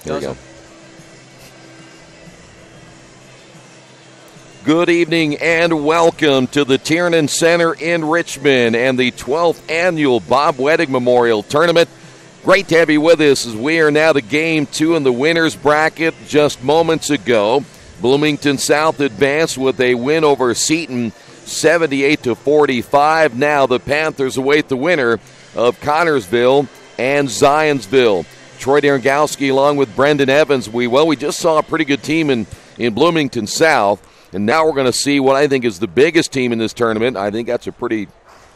There we go. Good evening and welcome to the Tiernan Center in Richmond and the 12th annual Bob Wettig Memorial Tournament. Great to have you with us as we are now to Game 2 in the winner's bracket. Just moments ago, Bloomington South advanced with a win over Seton, 78-45. Now the Panthers await the winner of Connersville and Zionsville. Troy Darengowski along with Brendan Evans. We just saw a pretty good team in Bloomington South, and now we're going to see what I think is the biggest team in this tournament. I think that's a pretty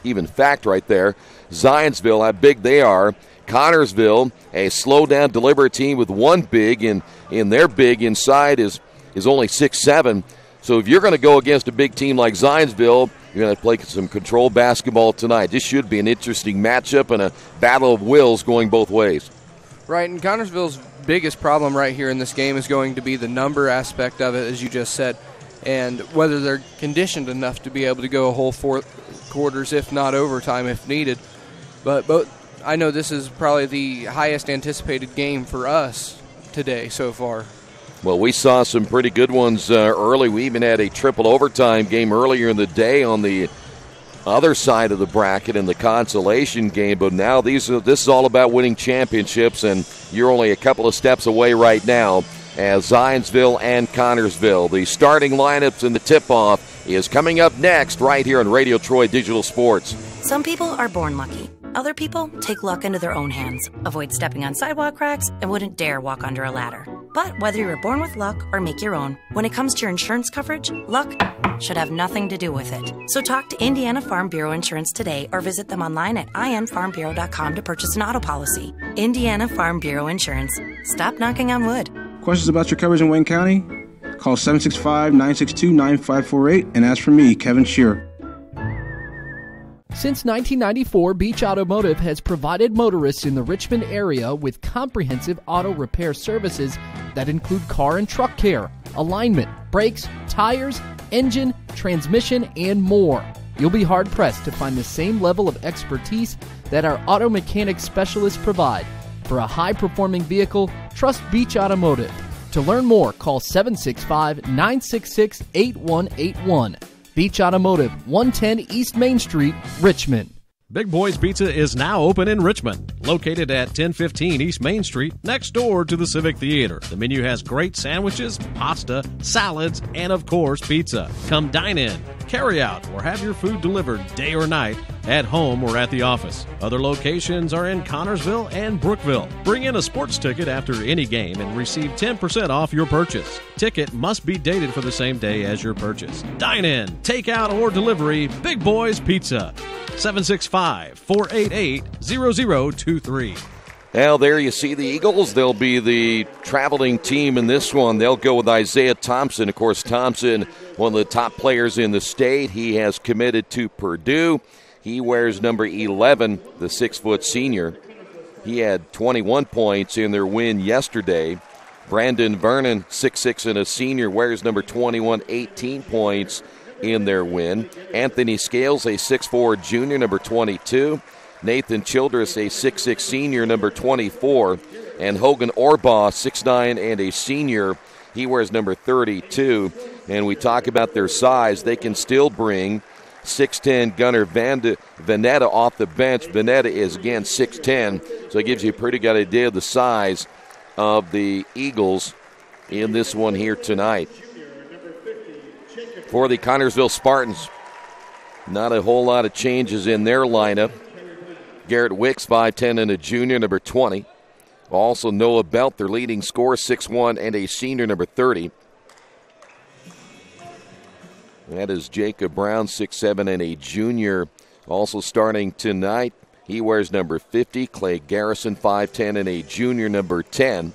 even fact right there. Zionsville, how big they are. Connersville, a slow-down, deliberate team with one big, and their big inside is only 6'7". So if you're going to go against a big team like Zionsville, you're going to play some controlled basketball tonight. This should be an interesting matchup and a battle of wills going both ways. Right, and Connersville's biggest problem right here in this game is going to be the number aspect of it, as you just said, and whether they're conditioned enough to be able to go a whole 4 quarters, if not overtime if needed. But I know this is probably the highest anticipated game for us today so far. Well, we saw some pretty good ones early. We even had a triple overtime game earlier in the day on the other side of the bracket in the consolation game. But now this is all about winning championships, and you're only a couple of steps away right now as Zionsville and Connersville. The starting lineups and the tip-off is coming up next right here on Radio Troy Digital Sports. Some people are born lucky. Other people take luck into their own hands, avoid stepping on sidewalk cracks, and wouldn't dare walk under a ladder. But whether you were born with luck or make your own, when it comes to your insurance coverage, luck should have nothing to do with it. So talk to Indiana Farm Bureau Insurance today or visit them online at infarmbureau.com to purchase an auto policy. Indiana Farm Bureau Insurance. Stop knocking on wood. Questions about your coverage in Wayne County? Call 765-962-9548 and ask for me, Kevin Shearer. Since 1994, Beach Automotive has provided motorists in the Richmond area with comprehensive auto repair services that include car and truck care, alignment, brakes, tires, engine, transmission, and more. You'll be hard-pressed to find the same level of expertise that our auto mechanic specialists provide. For a high-performing vehicle, trust Beach Automotive. To learn more, call 765-966-8181. Beach Automotive, 110 East Main Street, Richmond. Big Boy's Pizza is now open in Richmond, located at 1015 East Main Street, next door to the Civic Theater. The menu has great sandwiches, pasta, salads, and of course, pizza. Come dine in, carry out, or have your food delivered day or night, at home or at the office. Other locations are in Connersville and Brookville. Bring in a sports ticket after any game and receive 10% off your purchase. Ticket must be dated for the same day as your purchase. Dine in, take out, or delivery, Big Boy's Pizza. 765-488-0023. Now there you see the Eagles. They'll be the traveling team in this one. They'll go with Isaiah Thompson. Of course, Thompson, one of the top players in the state. He has committed to Purdue. He wears number 11, the 6-foot senior. He had 21 points in their win yesterday. Brandon Vernon, 6'6" and a senior, wears number 21, 18 points in their win. Anthony Scales, a 6'4" junior, number 22. Nathan Childress, a 6'6" senior, number 24. And Hogan Orbaugh, 6'9" and a senior. He wears number 32. And we talk about their size. They can still bring 6'10" Gunnar Vanetta off the bench. Vanetta is, again, 6'10", so it gives you a pretty good idea of the size of the Eagles in this one here tonight. For the Connersville Spartans, not a whole lot of changes in their lineup. Garrett Wicks, 5'10" and a junior, number 20. Also Noah Belt, their leading scorer, 6'1", and a senior, number 30. That is Jacob Brown, 6'7", and a junior. Also starting tonight, he wears number 50. Clay Garrison, 5'10", and a junior, number 10.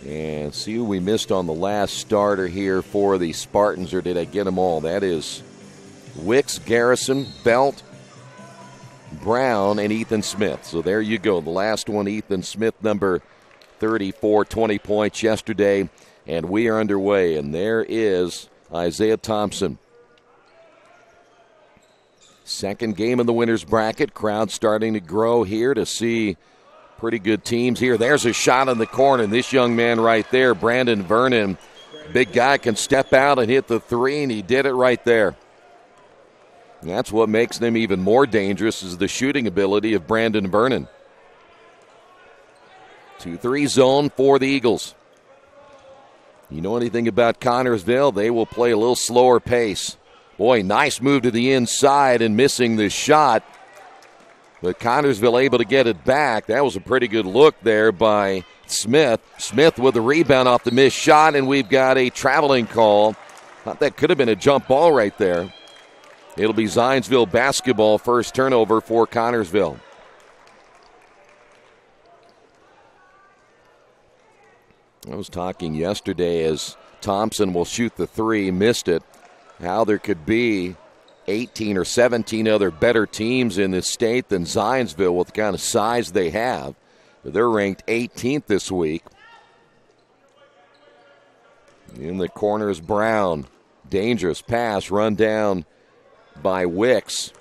And see who we missed on the last starter here for the Spartans, or did I get them all? That is Wicks, Garrison, Belt, Brown, and Ethan Smith. So there you go. The last one, Ethan Smith, number 34, 20 points yesterday. And we are underway, and there is Isaiah Thompson. Second game in the winner's bracket. Crowd starting to grow here to see pretty good teams here. There's a shot in the corner. And this young man right there, Brandon Vernon, big guy, can step out and hit the three, and he did it right there. And that's what makes them even more dangerous, is the shooting ability of Brandon Vernon. 2-3 zone for the Eagles. You know anything about Connersville, they will play a little slower pace. Boy, nice move to the inside and missing the shot. But Connersville able to get it back. That was a pretty good look there by Smith. Smith with the rebound off the missed shot, and we've got a traveling call. Thought that could have been a jump ball right there. It'll be Zionsville basketball, first turnover for Connersville. I was talking yesterday as Thompson will shoot the three, missed it, how there could be 18 or 17 other better teams in this state than Zionsville with the kind of size they have. But they're ranked 18th this week. In the corner is Brown. Dangerous pass run down by Wicks.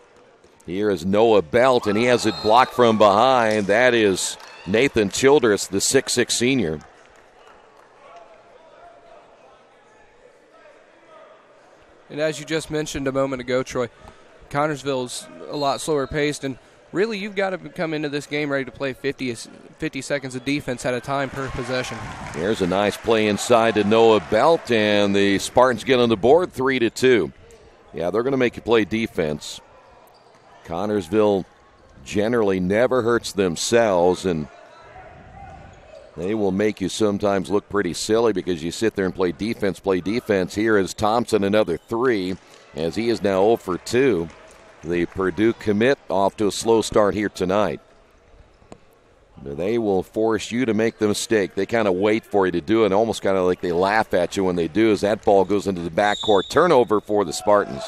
Here is Noah Belt, and he has it blocked from behind. That is Nathan Childress, the 6'6 senior. And as you just mentioned a moment ago, Troy, Connersville's a lot slower paced, and really you've got to come into this game ready to play 50 seconds of defense at a time per possession. Here's a nice play inside to Noah Belt, and the Spartans get on the board 3-2. Yeah, they're going to make you play defense. Connersville generally never hurts themselves, and they will make you sometimes look pretty silly because you sit there and play defense. Here is Thompson, another three, as he is now 0 for 2. The Purdue commit off to a slow start here tonight. They will force you to make the mistake. They kind of wait for you to do it, almost kind of like they laugh at you when they do, as that ball goes into the backcourt. Turnover for the Spartans.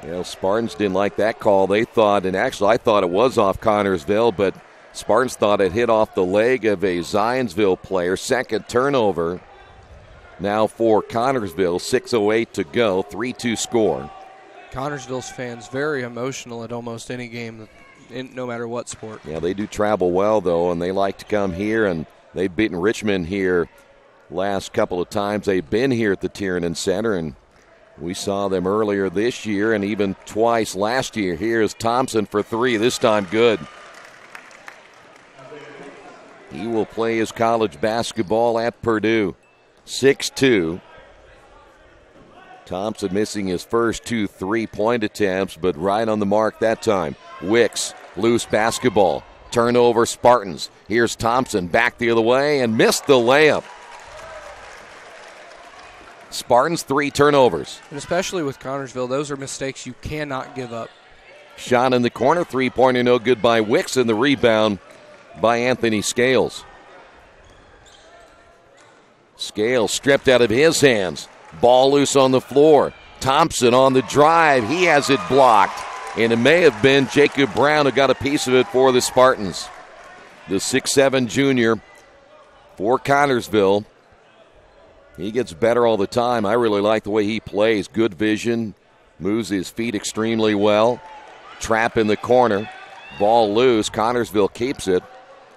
You know, Spartans didn't like that call. They thought, and actually I thought it was off Connersville, but Spartans thought it hit off the leg of a Zionsville player. Second turnover now for Connersville. 6:08 to go, 3-2 score. Connersville's fans very emotional at almost any game, no matter what sport. Yeah, they do travel well, though, and they like to come here, and they've beaten Richmond here last couple of times. They've been here at the Tiernan Center, and we saw them earlier this year and even twice last year. Here's Thompson for three, this time good. He will play his college basketball at Purdue. 6'2". Thompson missing his first 2 3-point attempts, but right on the mark that time. Wicks, loose basketball. Turnover, Spartans. Here's Thompson back the other way and missed the layup. Spartans 3 turnovers. And especially with Connersville, those are mistakes you cannot give up. Shot in the corner, 3-pointer no good by Wicks, and the rebound by Anthony Scales. Scales stripped out of his hands. Ball loose on the floor. Thompson on the drive. He has it blocked. And it may have been Jacob Brown who got a piece of it for the Spartans. The 6'7 junior for Connersville. He gets better all the time. I really like the way he plays. Good vision. Moves his feet extremely well. Trap in the corner. Ball loose. Connersville keeps it.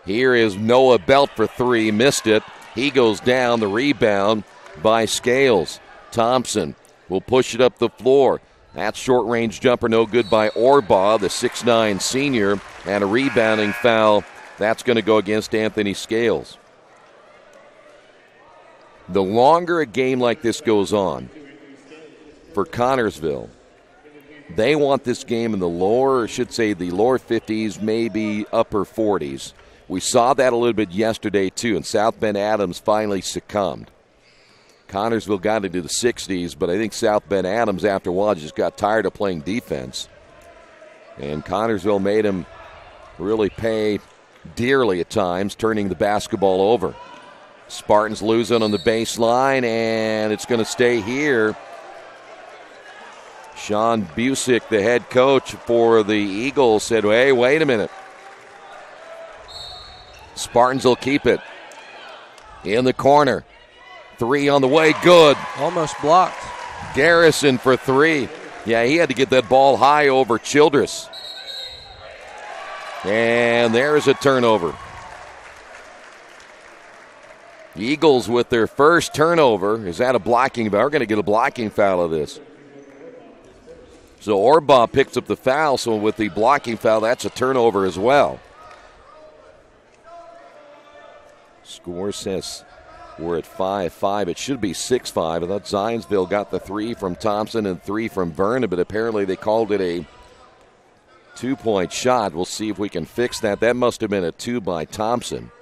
Here is Noah Belt for three. Missed it. He goes down. The rebound by Scales. Thompson will push it up the floor. That short-range jumper no good by Orbaugh, the 6'9 senior. And a rebounding foul. That's going to go against Anthony Scales. The longer a game like this goes on for Connersville, they want this game in the lower 50s, maybe upper 40s. We saw that a little bit yesterday, too, and South Bend Adams finally succumbed. Connersville got into the 60s, but I think South Bend Adams, after a while, just got tired of playing defense. And Connersville made him really pay dearly at times, turning the basketball over. Spartans losing on the baseline, and it's going to stay here. Sean Busick, the head coach for the Eagles, said, hey, wait a minute. Spartans will keep it. In the corner. Three on the way, good. Almost blocked. Garrison for three. Yeah, he had to get that ball high over Childress. And there's a turnover. The Eagles with their first turnover. Is that a blocking foul? We're going to get a blocking foul of this. So Orbaugh picks up the foul, so with the blocking foul, that's a turnover as well. Score says we're at 5-5. It should be 6-5. I thought Zionsville got the 3 from Thompson and 3 from Vernon, but apparently they called it a 2-point shot. We'll see if we can fix that. That must have been a 2 by Thompson.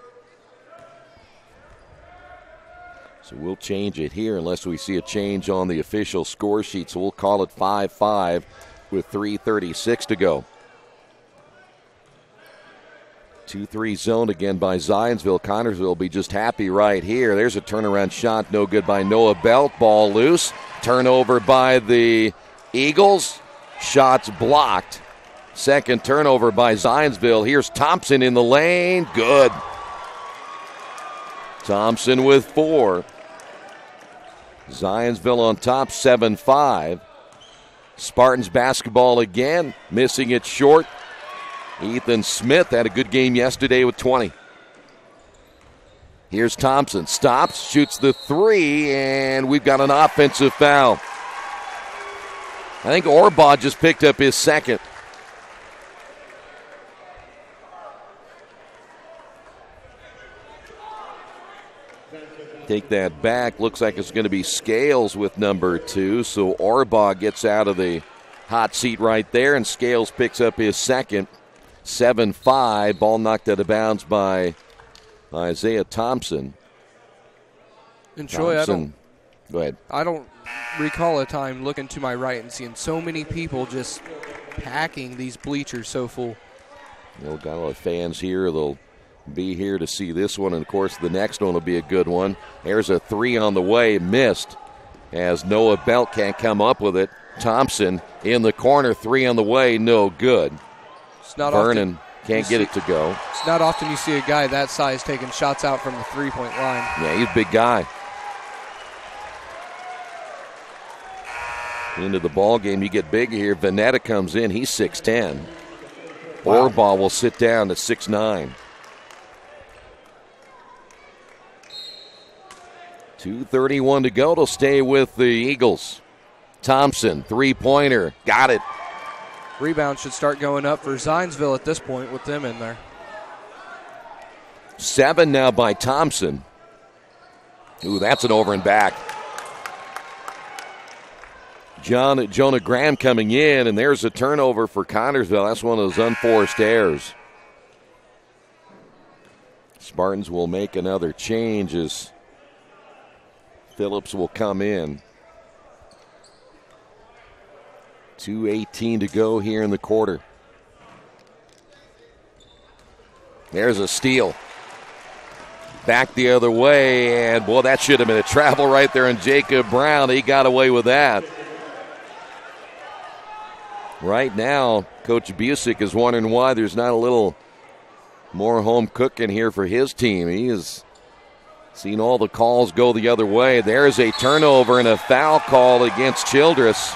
So we'll change it here unless we see a change on the official score sheet. So we'll call it 5-5 with 3:36 to go. 2-3 zone again by Zionsville. Connersville will be just happy right here. There's a turnaround shot, no good by Noah Belt. Ball loose. Turnover by the Eagles. Shots blocked. Second turnover by Zionsville. Here's Thompson in the lane. Good. Thompson with 4. Zionsville on top, 7-5. Spartans basketball again, missing it short. Ethan Smith had a good game yesterday with 20. Here's Thompson, stops, shoots the 3, and we've got an offensive foul. I think Orbaugh just picked up his second. Take that back. Looks like it's going to be Scales with number 2. So Orbaugh gets out of the hot seat right there, and Scales picks up his second. 7-5. Ball knocked out of bounds by Isaiah Thompson. And Troy, go ahead. I don't recall a time looking to my right and seeing so many people just packing these bleachers so full. Got a lot of fans here. They'll be here to see this one, and of course the next one will be a good one. There's a 3 on the way, missed as Noah Belt can't come up with it. Thompson in the corner, 3 on the way, no good. Vernon can't get it to go. It's not often you see a guy that size taking shots out from the 3-point line. Yeah, he's a big guy. Into the ball game, you get bigger here. Vanetta comes in, he's 6'10". Wow. Orbaugh will sit down at 6'9". 2:31 to go. They'll stay with the Eagles. Thompson, 3-pointer. Got it. Rebound should start going up for Zionsville at this point with them in there. 7 now by Thompson. Ooh, that's an over and back. Jonah Graham coming in, and there's a turnover for Connersville. That's one of those unforced errors. Spartans will make another change as Phillips will come in. 2:18 to go here in the quarter. There's a steal. Back the other way, and boy, that should have been a travel right there on Jacob Brown. He got away with that. Right now, Coach Busick is wondering why there's not a little more home cooking here for his team. He has seen all the calls go the other way. There's a turnover and a foul call against Childress.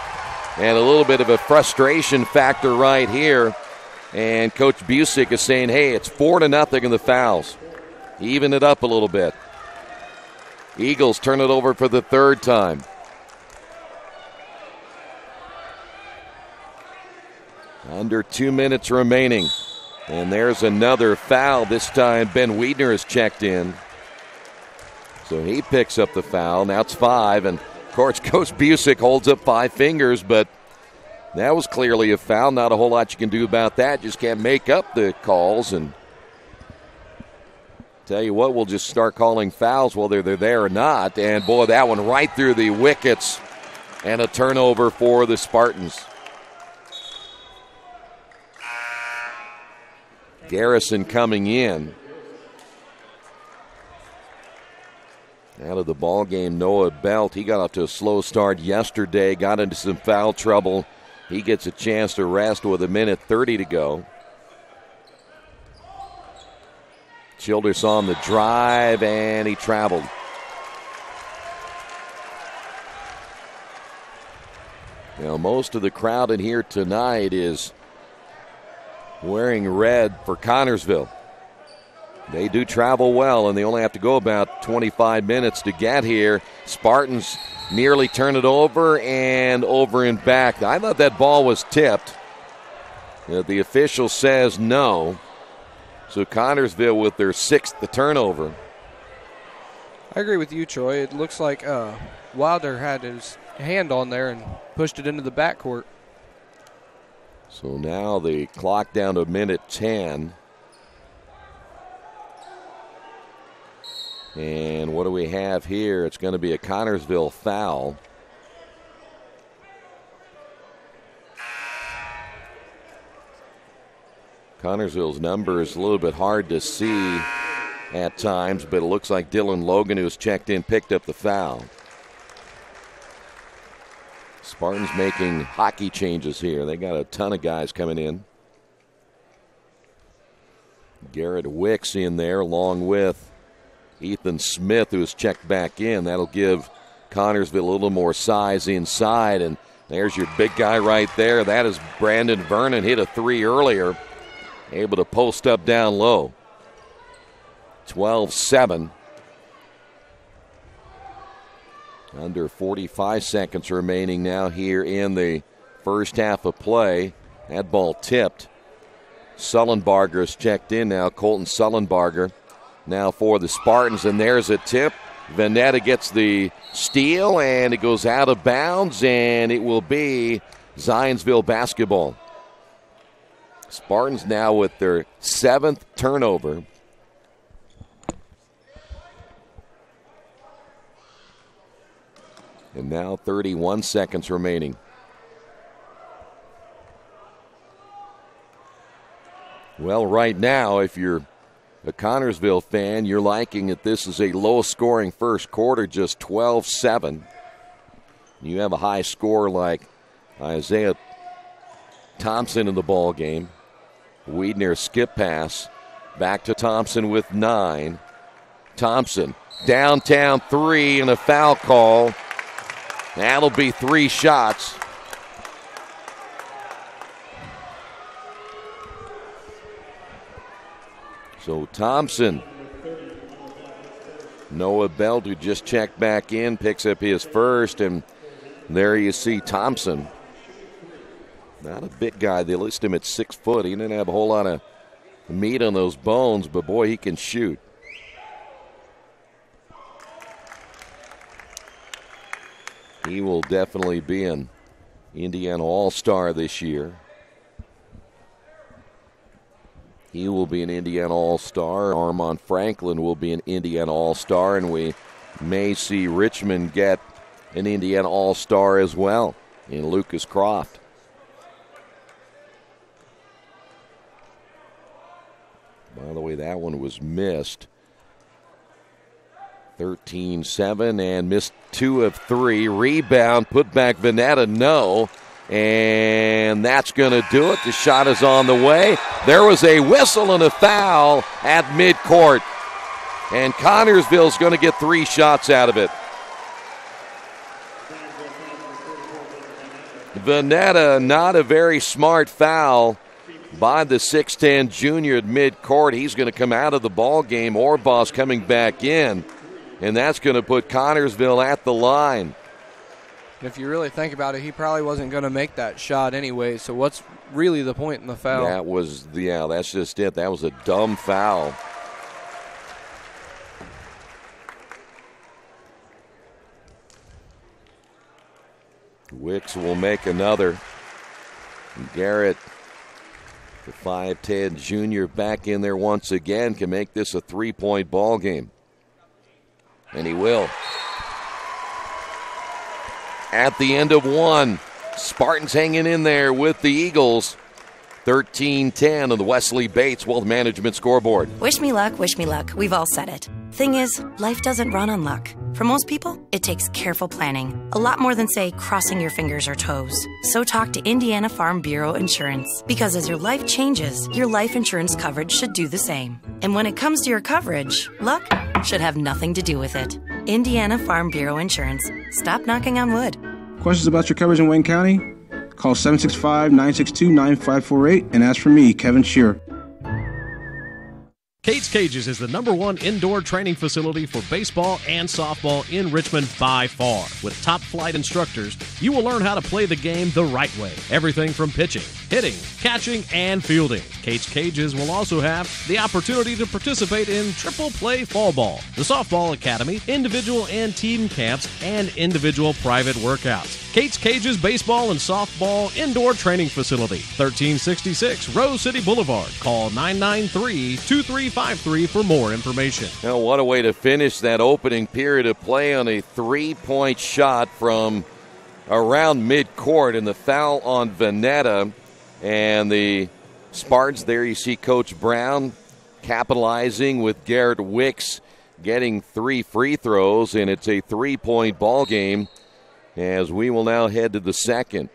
And a little bit of a frustration factor right here. And Coach Busick is saying, hey, it's 4-0 in the fouls. Even it up a little bit. Eagles turn it over for the 3rd time. Under 2 minutes remaining. And there's another foul. This time Ben Wiedner is checked in. So he picks up the foul. Now it's 5. And of course, Coach Busick holds up 5 fingers, but that was clearly a foul. Not a whole lot you can do about that. Just can't make up the calls. And tell you what, we'll just start calling fouls whether they're there or not. And boy, that one right through the wickets. And a turnover for the Spartans. Garrison coming in. Out of the ball game, Noah Belt. He got off to a slow start yesterday, got into some foul trouble. He gets a chance to rest with 1:30 to go. Childress on the drive, and he traveled. Now, most of the crowd in here tonight is wearing red for Connersville. They do travel well, and they only have to go about 25 minutes to get here. Spartans nearly turn it over and back. I thought that ball was tipped. The official says no. So Connersville with their 6th turnover. I agree with you, Troy. It looks like Wilder had his hand on there and pushed it into the backcourt. So now the clock down to minute 10. And what do we have here? It's going to be a Connersville foul. Connersville's number is a little bit hard to see at times, but it looks like Dylan Logan, who's checked in, picked up the foul. Spartans making hockey changes here. They got a ton of guys coming in. Garrett Wicks in there along with Ethan Smith, who has checked back in. That'll give Connersville a little more size inside. And there's your big guy right there. That is Brandon Vernon. Hit a 3 earlier. Able to post up down low. 12-7. Under 45 seconds remaining now here in the first half of play. That ball tipped. Sullenbarger's checked in now. Colton Sullenbarger now for the Spartans, and there's a tip. Veneta gets the steal, and it goes out of bounds, and it will be Zionsville basketball. Spartans now with their 7th turnover. And now 31 seconds remaining. Well, right now, if you're a Connersville fan, you're liking that this is a low-scoring first quarter, just 12-7. You have a high score like Isaiah Thompson in the ball game. Wiedner skip pass. Back to Thompson with 9. Thompson, downtown 3 and a foul call. That'll be 3 shots. So Thompson, Noah Belt, who just checked back in, picks up his first, and there you see Thompson. Not a big guy. They list him at 6 foot. He didn't have a whole lot of meat on those bones, but boy, he can shoot. He will definitely be an Indiana All-Star this year. He will be an Indiana All-Star. Armand Franklin will be an Indiana All-Star, and we may see Richmond get an Indiana All-Star as well in Lucas Croft. By the way, that one was missed. 13-7 and missed 2 of 3. Rebound, put back Veneta, no. And that's going to do it. The shot is on the way. There was a whistle and a foul at midcourt. And Connersville's going to get 3 shots out of it. Veneta, not a very smart foul by the 6'10 junior at midcourt. He's going to come out of the ball game. Orboss coming back in. And that's going to put Connersville at the line. If you really think about it, he probably wasn't going to make that shot anyway. So what's really the point in the foul? That was, yeah, that's just it. That was a dumb foul. Wicks will make another. Garrett, the 5'10 junior, back in there once again, can make this a 3-point ball game. And he will. At the end of 1, Spartans hanging in there with the Eagles. 13-10 on the Wesley Bates Wealth Management scoreboard. Wish me luck, wish me luck. We've all said it. Thing is, life doesn't run on luck. For most people, it takes careful planning. A lot more than, say, crossing your fingers or toes. So talk to Indiana Farm Bureau Insurance. Because as your life changes, your life insurance coverage should do the same. And when it comes to your coverage, luck should have nothing to do with it. Indiana Farm Bureau Insurance. Stop knocking on wood. Questions about your coverage in Wayne County? Call 765-962-9548 and ask for me, Kevin Shearer. Kate's Cages is the #1 indoor training facility for baseball and softball in Richmond by far. With top flight instructors, you will learn how to play the game the right way. Everything from pitching, hitting, catching, and fielding. Kate's Cages will also have the opportunity to participate in triple play fall ball, the softball academy, individual and team camps, and individual private workouts. Kate's Cages Baseball and Softball Indoor Training Facility, 1366 Rose City Boulevard. Call 993-2353 for more information. Now, what a way to finish that opening period of play on a three-point shot from around midcourt, and the foul on Veneta. And the Spartans, there you see Coach Brown capitalizing with Garrett Wicks getting 3 free throws, and it's a 3-point ball game as we will now head to the second.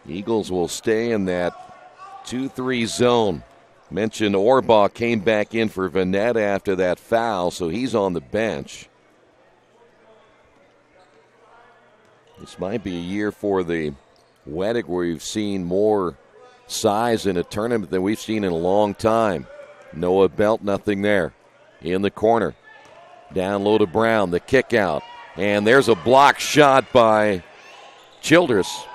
Eagles will stay in that 2-3 zone. Mentioned Orbaugh came back in for Veneta after that foul, so he's on the bench. This might be a year for the Wettig where we've seen more size in a tournament than we've seen in a long time. Noah Belt, nothing there. In the corner. Down low to Brown, the kick out. And there's a block shot by Childress.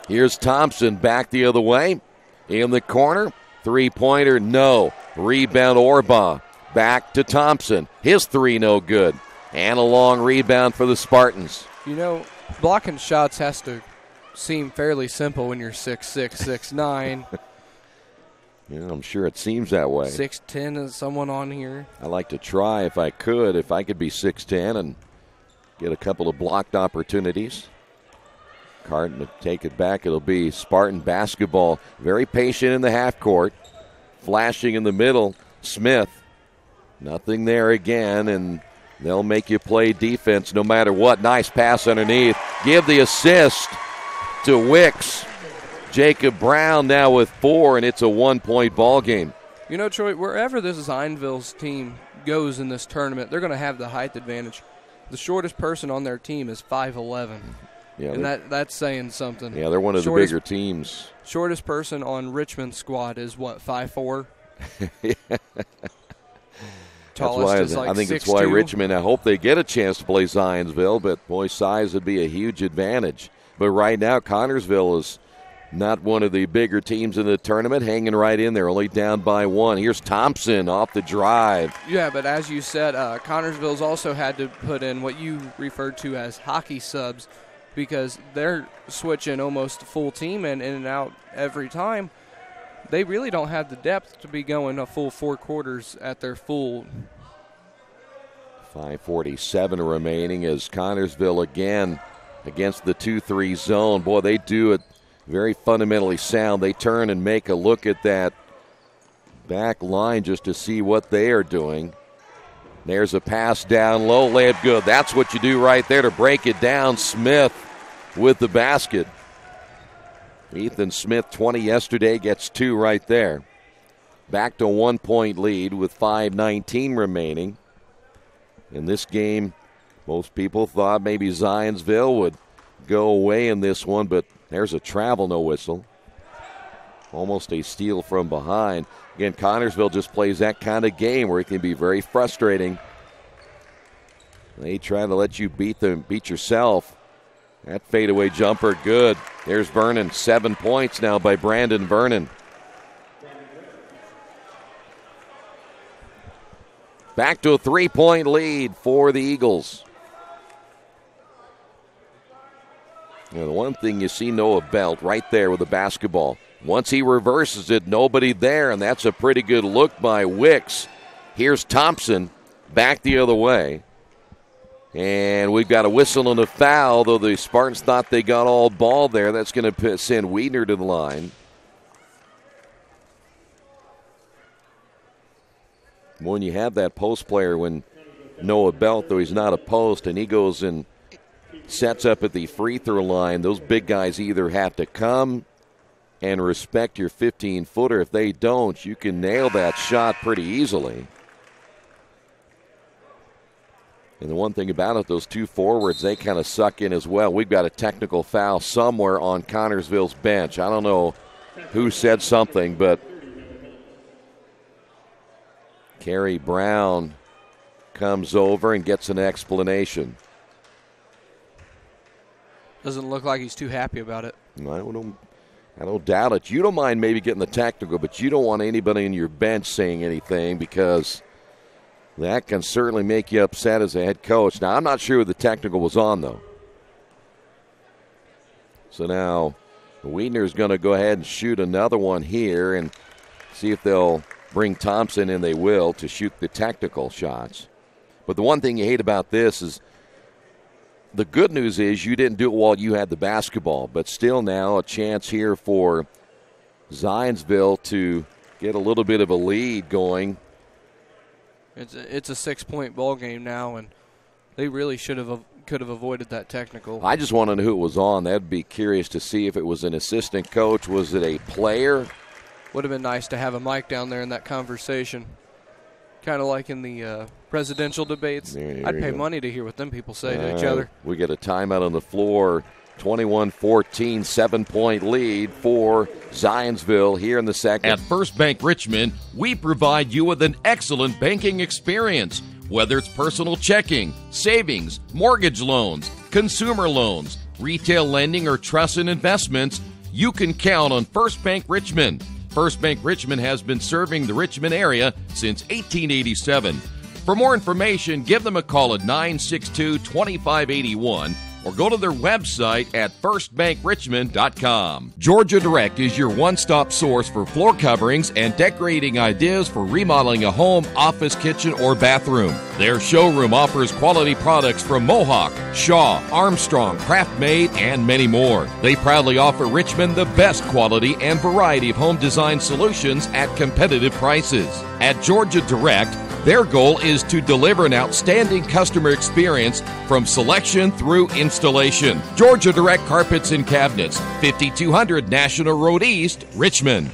Here's Thompson back the other way. In the corner. Three-pointer, no. Rebound Orbaugh. Back to Thompson. His three, no good. And a long rebound for the Spartans. You know, blocking shots has to seem fairly simple when you're 6'6", 6'9". Yeah, I'm sure it seems that way. 6'10" is someone on here. I like to try if I could be 6'10" and get a couple of blocked opportunities. Carton to take it back. It'll be Spartan basketball. Very patient in the half court. Flashing in the middle. Smith. Nothing there again, and they'll make you play defense no matter what. Nice pass underneath. Give the assist to Wicks. Jacob Brown now with 4, and it's a 1-point ball game. You know, Troy, wherever this Zionsville's team goes in this tournament, they're going to have the height advantage. The shortest person on their team is 5'11", yeah, and that's saying something. Yeah, they're one of the bigger teams. Shortest person on Richmond's squad is, what, 5'4"? Yeah. Tallest is like I think 6'2". it's why Richmond, I hope they get a chance to play Zionsville, but boy, size would be a huge advantage. But right now, Connersville is not one of the bigger teams in the tournament, hanging right in there, only down by 1. Here's Thompson off the drive. Yeah, but as you said, Connersville's also had to put in what you referred to as hockey subs because they're switching almost full team and in and out every time. They really don't have the depth to be going a full 4 quarters at their full. 5:47 remaining as Connersville again against the 2-3 zone. Boy, they do it very fundamentally sound. They turn and make a look at that back line just to see what they are doing. There's a pass down low, layup good. That's what you do right there to break it down. Smith with the basket. Ethan Smith, 20 yesterday, gets 2 right there. Back to 1-point lead with 5:19 remaining. In this game, most people thought maybe Zionsville would go away in this one, but there's a travel no whistle. Almost a steal from behind. Again, Connersville just plays that kind of game where it can be very frustrating. They try to let you beat yourself. That fadeaway jumper, good. There's Vernon, 7 points now by Brandon Vernon. Back to a 3-point lead for the Eagles. You know, the one thing you see Noah Belt right there with the basketball. Once he reverses it, nobody there, and that's a pretty good look by Wicks. Here's Thompson back the other way. And we've got a whistle and a foul, though the Spartans thought they got all ball there. That's going to send Wiedner to the line. When you have that post player, when Noah Belt, though he's not a post, and he goes and sets up at the free throw line, those big guys either have to come and respect your 15-footer. If they don't, you can nail that shot pretty easily. And the one thing about it, those two forwards, they kind of suck in as well. We've got a technical foul somewhere on Connersville's bench. I don't know who said something, but Kerry Brown comes over and gets an explanation. Doesn't look like he's too happy about it. I don't doubt it. You don't mind maybe getting the technical, but you don't want anybody in your bench saying anything because that can certainly make you upset as a head coach. Now, I'm not sure the technical was on, though. So now Wiedner's going to go ahead and shoot another one here and see if they'll bring Thompson in. They will, to shoot the technical shots. But the one thing you hate about this is the good news is you didn't do it while you had the basketball, but still now a chance here for Zionsville to get a little bit of a lead going. It's a 6-point ball game now, and they really could have avoided that technical. I just want to know who it was on. That'd be curious to see if it was an assistant coach. Was it a player? Would have been nice to have a mic down there in that conversation. Kind of like in the presidential debates. I'd pay money to hear what them people say to each other. We get a timeout on the floor. 21-14, 7-point lead for Zionsville here in the second. At First Bank Richmond, we provide you with an excellent banking experience. Whether it's personal checking, savings, mortgage loans, consumer loans, retail lending, or trust and investments, you can count on First Bank Richmond. First Bank Richmond has been serving the Richmond area since 1887. For more information, give them a call at 962-2581 or go to their website at firstbankrichmond.com. Georgia Direct is your one-stop source for floor coverings and decorating ideas for remodeling a home, office, kitchen, or bathroom. Their showroom offers quality products from Mohawk, Shaw, Armstrong, Craft-Made, and many more. They proudly offer Richmond the best quality and variety of home design solutions at competitive prices. At Georgia Direct, their goal is to deliver an outstanding customer experience from selection through installation. Georgia Direct Carpets and Cabinets, 5200 National Road East, Richmond.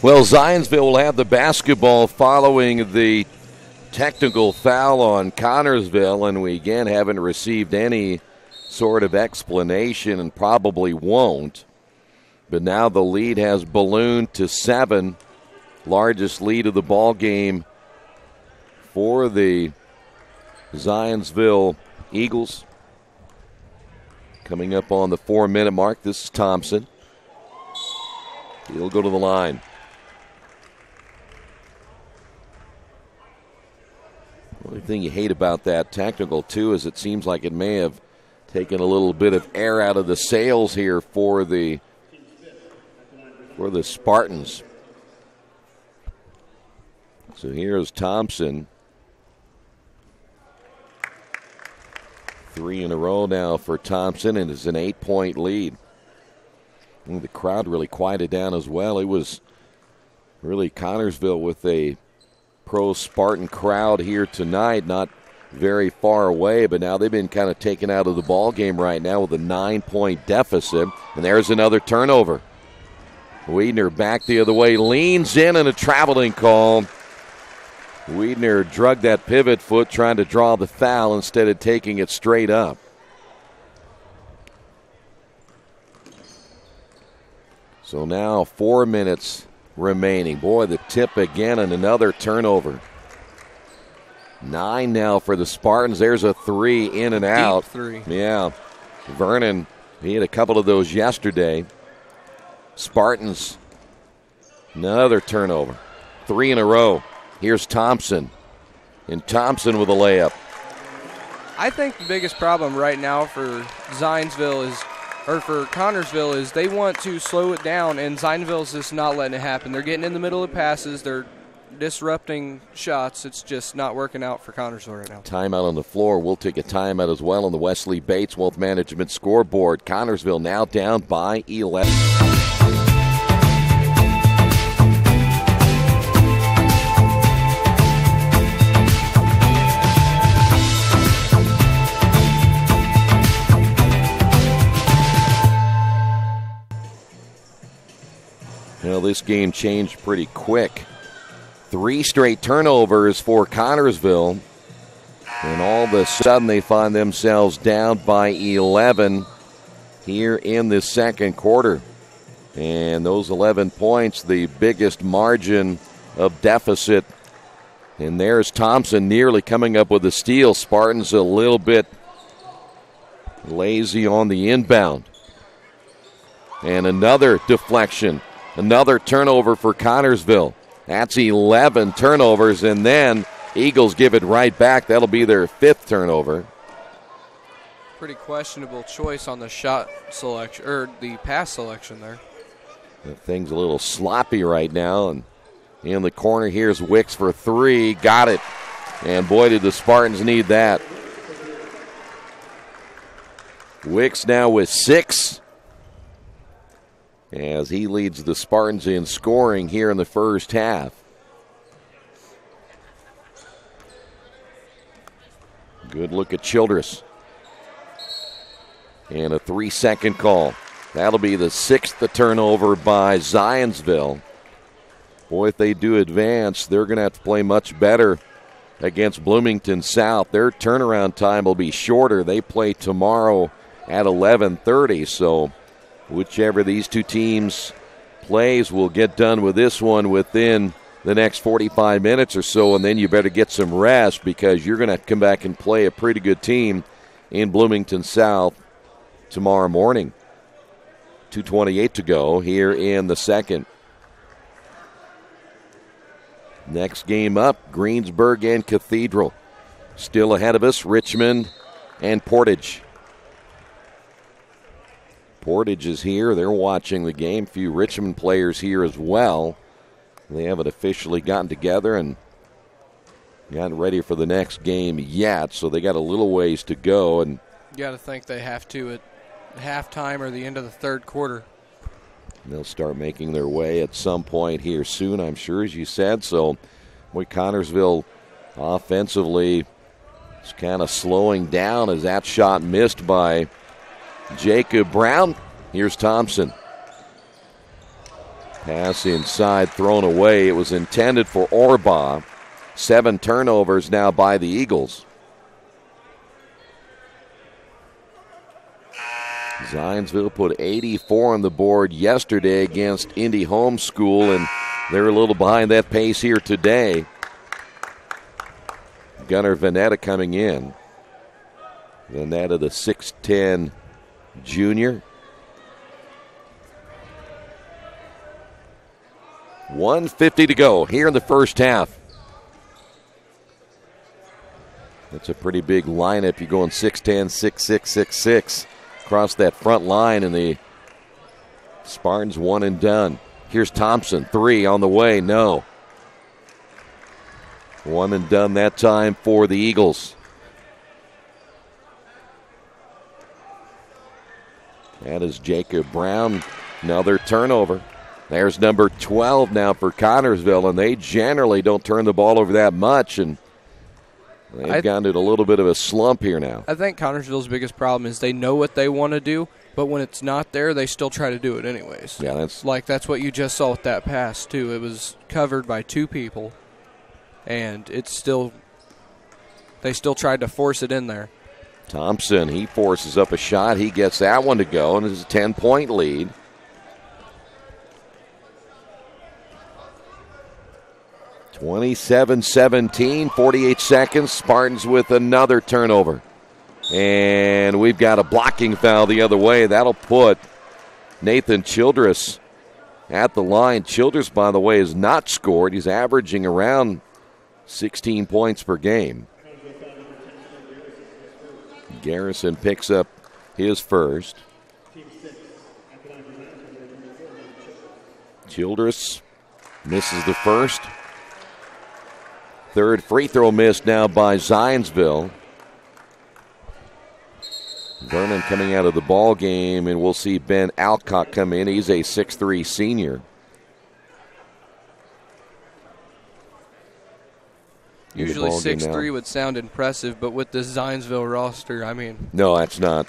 Well, Zionsville will have the basketball following the technical foul on Connersville, and we again haven't received any sort of explanation and probably won't. But now the lead has ballooned to 7, largest lead of the ball game for the Zionsville Eagles. Coming up on the 4-minute mark, this is Thompson. He'll go to the line. The only thing you hate about that technical, too, is it seems like it may have taken a little bit of air out of the sails here for the Spartans. So here's Thompson. 3 in a row now for Thompson, and it's an 8-point lead. And the crowd really quieted down as well. It was really Connersville with a pro-Spartan crowd here tonight, not very far away, but now they've been kind of taken out of the ball game right now with a 9-point deficit. And there's another turnover. Wiedner back the other way, leans in, and a traveling call. Wiedner drugged that pivot foot trying to draw the foul instead of taking it straight up. So now 4 minutes remaining. Boy, the tip again and another turnover. 9 now for the Spartans. There's a 3 in and out. Deep 3. Yeah. Vernon, he had a couple of those yesterday. Spartans, another turnover. 3 in a row. Here's Thompson, and Thompson with a layup. I think the biggest problem right now for Zionsville for Connersville is they want to slow it down, and Zionsville's just not letting it happen. They're getting in the middle of passes. They're disrupting shots. It's just not working out for Connersville right now. Timeout on the floor. We'll take a timeout as well on the Wesley Bates Wealth Management scoreboard. Connersville now down by 11. Well, this game changed pretty quick. 3 straight turnovers for Connersville. And all of a sudden they find themselves down by 11 here in the second quarter. And those 11 points, the biggest margin of deficit. And there's Thompson nearly coming up with a steal. Spartans a little bit lazy on the inbound. And another deflection, another turnover for Connersville. That's 11 turnovers, and then Eagles give it right back. That'll be their 5th turnover. Pretty questionable choice on the shot selection, or the pass selection there. The thing's a little sloppy right now, and in the corner here's Wicks for 3. Got it. And boy, did the Spartans need that. Wicks now with 6 as he leads the Spartans in scoring here in the first half. Good look at Childress. And a 3-second call. That'll be the 6th turnover by Zionsville. Boy, if they do advance, they're going to have to play much better against Bloomington South. Their turnaround time will be shorter. They play tomorrow at 11:30, so whichever these two teams plays will get done with this one within the next 45 minutes or so, and then you better get some rest because you're going to come back and play a pretty good team in Bloomington South tomorrow morning. 2:28 to go here in the second. Next game up, Greensburg and Cathedral. Still ahead of us, Richmond and Portage. Portage is here. They're watching the game. A few Richmond players here as well. They haven't officially gotten together and gotten ready for the next game yet, so they got a little ways to go. And you got to think they have to at halftime or the end of the third quarter. They'll start making their way at some point here soon, I'm sure, as you said. So, boy, Connersville offensively is kind of slowing down as that shot missed by Jacob Brown. Here's Thompson. Pass inside, thrown away. It was intended for Orbaugh. 7 turnovers now by the Eagles. Zionsville put 84 on the board yesterday against Indy Homeschool, and they're a little behind that pace here today. Gunnar Vanetta coming in. Vanetta, the 6'10 junior. 1:50 to go here in the first half. That's a pretty big lineup. You're going 6'10", 6'6", 6'6". Across that front line, and the Spartans one and done. Here's Thompson, 3 on the way, no. One and done that time for the Eagles. That is Jacob Brown, another turnover. There's number 12 now for Connersville, and they generally don't turn the ball over that much, and they've gotten into a little bit of a slump here now. I think Connersville's biggest problem is they know what they want to do, but when it's not there, they still try to do it anyways. Yeah, that's what you just saw with that pass, too. It was covered by 2 people, and they still tried to force it in there. Thompson, he forces up a shot. He gets that one to go, and it's a 10-point lead. (27-17), 48 seconds. Spartans with another turnover. And we've got a blocking foul the other way. That'll put Nathan Childress at the line. Childress, by the way, has not scored. He's averaging around 16 points per game. Garrison picks up his first. Childress misses the first. Third free throw missed now by Zionsville. Vernon coming out of the ball game, and we'll see Ben Alcock come in. He's a 6'3 senior. Usually 6'3 would sound impressive, but with this Zionsville roster, I mean. No, that's not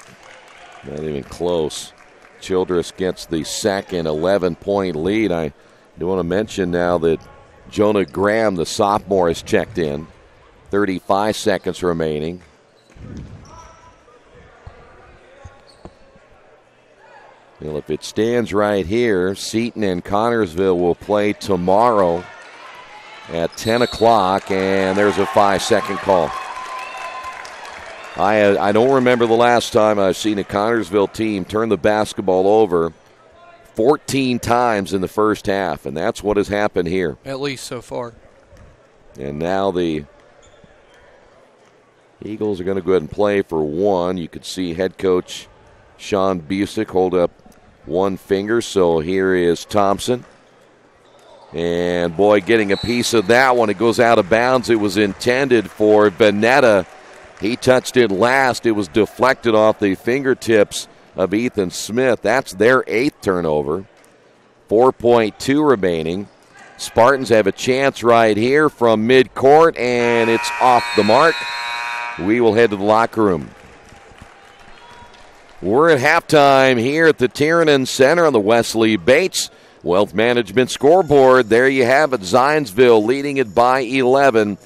even close. Childress gets the second 11-point lead. I do want to mention now that Jonah Graham, the sophomore, has checked in. 35 seconds remaining. Well, if it stands right here, Seton and Connersville will play tomorrow at 10 o'clock, and there's a 5-second call. I don't remember the last time I've seen a Connersville team turn the basketball over 14 times in the first half, and that's what has happened here. At least so far. And now the Eagles are going to go ahead and play for one. You could see head coach Sean Busick hold up one finger, so here is Thompson. And, boy, getting a piece of that one. It goes out of bounds. It was intended for Veneta. He touched it last. It was deflected off the fingertips of Ethan Smith. That's their 8th turnover. 4.2 remaining. Spartans have a chance right here from midcourt, and it's off the mark. We will head to the locker room. We're at halftime here at the Tiernan Center on the Wesley Bates Wealth Management scoreboard. There you have it, Zionsville leading it by 11.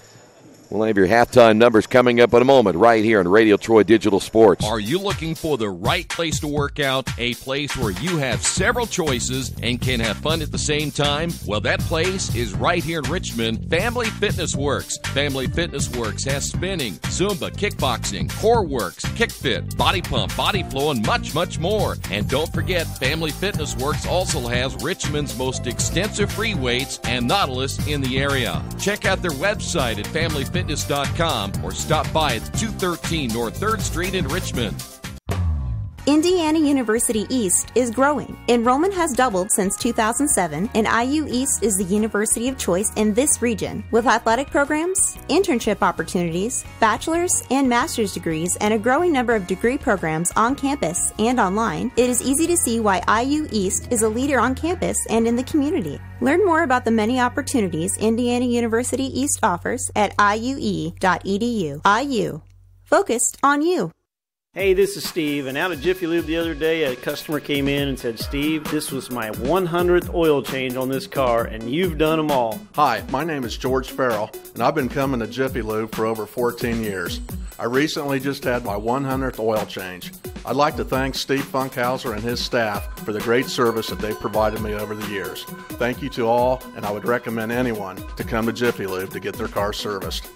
We'll have your halftime numbers coming up in a moment right here on Radio Troy Digital Sports. Are you looking for the right place to work out, a place where you have several choices and can have fun at the same time? Well, that place is right here in Richmond, Family Fitness Works. Family Fitness Works has spinning, Zumba, kickboxing, core works, kick fit, body pump, body flow, and much, much more. And don't forget, Family Fitness Works also has Richmond's most extensive free weights and Nautilus in the area. Check out their website at familyfitness.com or stop by at 213 North 3rd Street in Richmond. Indiana University East is growing. Enrollment has doubled since 2007, and IU East is the university of choice in this region. With athletic programs, internship opportunities, bachelor's and master's degrees, and a growing number of degree programs on campus and online, it is easy to see why IU East is a leader on campus and in the community. Learn more about the many opportunities Indiana University East offers at iue.edu. IU. Focused on you. Hey, this is Steve, and out at Jiffy Lube the other day, a customer came in and said, Steve, this was my 100th oil change on this car, and you've done them all. Hi, my name is George Farrell, and I've been coming to Jiffy Lube for over 14 years. I recently just had my 100th oil change. I'd like to thank Steve Funkhauser and his staff for the great service that they've provided me over the years. Thank you to all, and I would recommend anyone to come to Jiffy Lube to get their car serviced.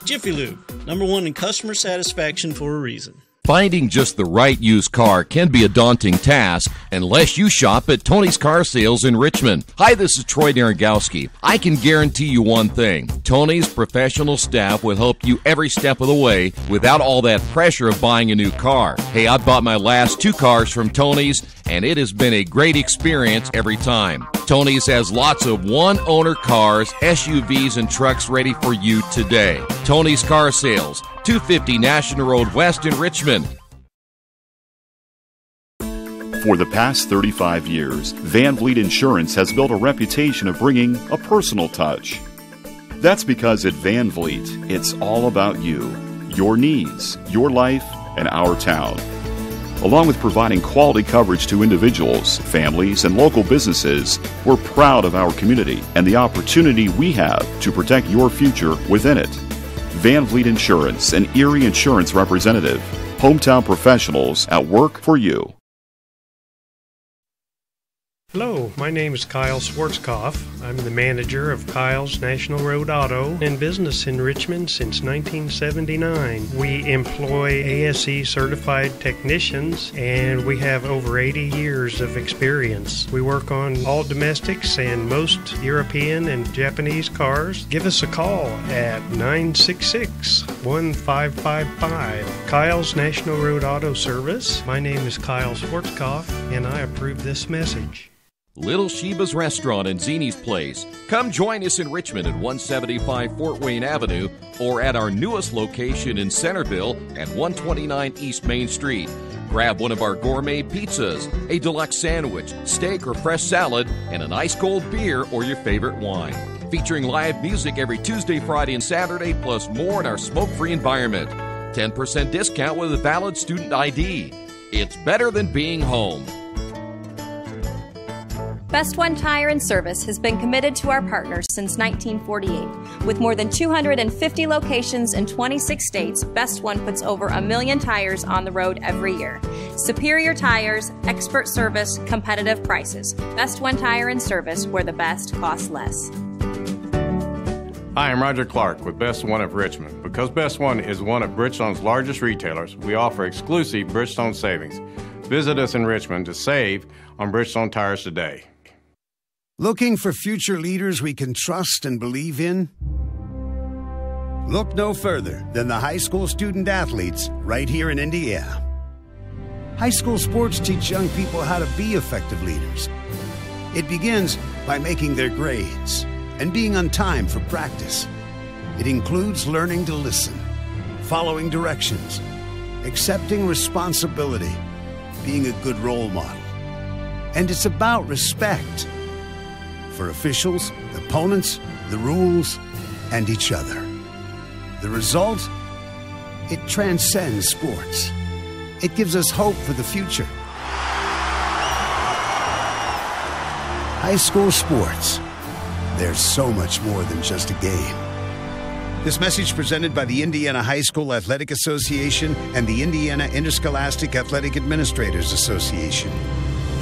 Jiffy Lube, #1 in customer satisfaction for a reason. Finding just the right used car can be a daunting task unless you shop at Tony's Car Sales in Richmond. Hi, this is Troy Naragowski. I can guarantee you one thing. Tony's professional staff will help you every step of the way without all that pressure of buying a new car. Hey, I bought my last 2 cars from Tony's, and it has been a great experience every time. Tony's has lots of one-owner cars, SUVs, and trucks ready for you today. Tony's Car Sales, 250 National Road West in Richmond. For the past 35 years, Van Vliet Insurance has built a reputation of bringing a personal touch. That's because at Van Vliet, it's all about you, your needs, your life, and our town. Along with providing quality coverage to individuals, families, and local businesses, we're proud of our community and the opportunity we have to protect your future within it. Van Vliet Insurance, an Erie Insurance representative. Hometown professionals at work for you. Hello, my name is Kyle Schwarzkopf. I'm the manager of Kyle's National Road Auto, in business in Richmond since 1979. We employ ASE certified technicians, and we have over 80 years of experience. We work on all domestics and most European and Japanese cars. Give us a call at 966-1555. Kyle's National Road Auto Service. My name is Kyle Schwarzkopf, and I approve this message. Little Sheba's Restaurant and Zini's Place. Come join us in Richmond at 175 Fort Wayne Avenue or at our newest location in Centerville at 129 East Main Street. Grab one of our gourmet pizzas, a deluxe sandwich, steak or fresh salad, and an ice cold beer or your favorite wine. Featuring live music every Tuesday, Friday, and Saturday, plus more in our smoke-free environment. 10% discount with a valid student ID. It's better than being home. Best One Tire and Service has been committed to our partners since 1948. With more than 250 locations in 26 states, Best One puts over 1 million tires on the road every year. Superior tires, expert service, competitive prices. Best One Tire and Service, where the best costs less. Hi, I'm Roger Clark with Best One of Richmond. Because Best One is one of Bridgestone's largest retailers, we offer exclusive Bridgestone savings. Visit us in Richmond to save on Bridgestone tires today. Looking for future leaders we can trust and believe in? Look no further than the high school student athletes right here in Indiana. High school sports teach young people how to be effective leaders. It begins by making their grades and being on time for practice. It includes learning to listen, following directions, accepting responsibility, being a good role model. And it's about respect for officials, opponents, the rules, and each other. The result? It transcends sports. It gives us hope for the future. High school sports. There's so much more than just a game. This message presented by the Indiana High School Athletic Association and the Indiana Interscholastic Athletic Administrators Association.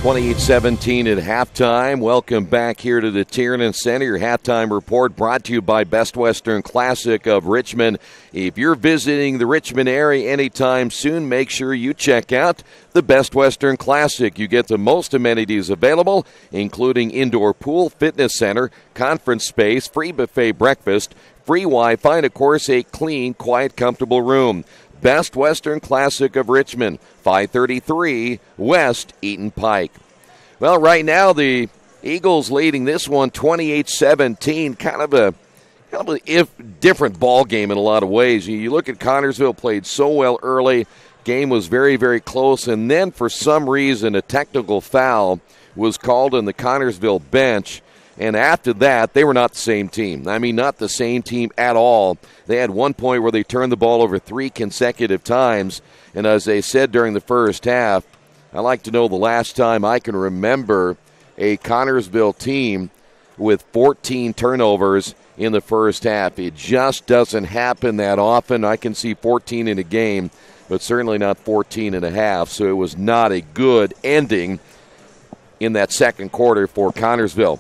28-17 at halftime. Welcome back here to the Tiernan Center. Your halftime report brought to you by Best Western Classic of Richmond. If you're visiting the Richmond area anytime soon, make sure you check out the Best Western Classic. You get the most amenities available, including indoor pool, fitness center, conference space, free buffet breakfast, free Wi-Fi, and, of course, a clean, quiet, comfortable room. Best Western Classic of Richmond, 533 West Eaton Pike. Well, right now the Eagles leading this one 28-17, kind of a different ball game in a lot of ways. You look at Connersville played so well early, game was very, very close, and then for some reason a technical foul was called on the Connersville bench. And after that, they were not the same team. I mean, not the same team at all. They had one point where they turned the ball over 3 consecutive times. And as they said during the first half, I like to know the last time I can remember a Connersville team with 14 turnovers in the first half. It just doesn't happen that often. I can see 14 in a game, but certainly not 14 and a half. So it was not a good ending in that second quarter for Connersville.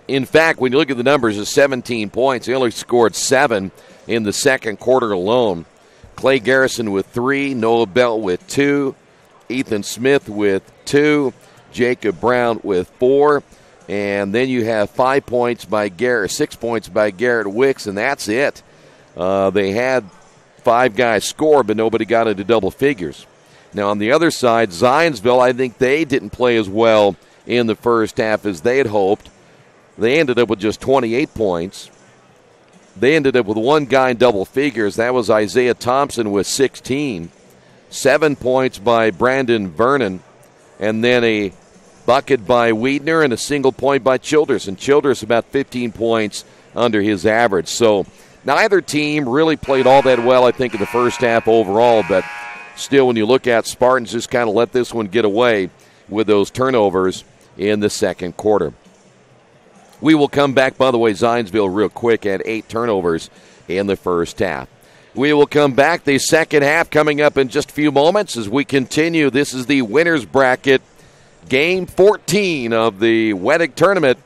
In fact, when you look at the numbers, it's 17 points. They only scored 7 in the second quarter alone. Clay Garrison with 3, Noah Bell with 2, Ethan Smith with 2, Jacob Brown with 4, and then you have 5 points by Garrett, 6 points by Garrett Wicks, and that's it. They had 5 guys score, but nobody got into double figures. Now, on the other side, Zionsville, I think they didn't play as well in the first half as they had hoped. They ended up with just 28 points. They ended up with one guy in double figures. That was Isaiah Thompson with 16. 7 points by Brandon Vernon. And then a bucket by Wiedner and a single point by Childress. And Childress about 15 points under his average. So neither team really played all that well, I think, in the first half overall. But still, when you look at Spartans, just kind of let this one get away with those turnovers in the second quarter. We will come back, by the way, Zionsville real quick at 8 turnovers in the first half. We will come back, the second half coming up in just a few moments as we continue. This is the winner's bracket, game 14 of the Wettig tournament.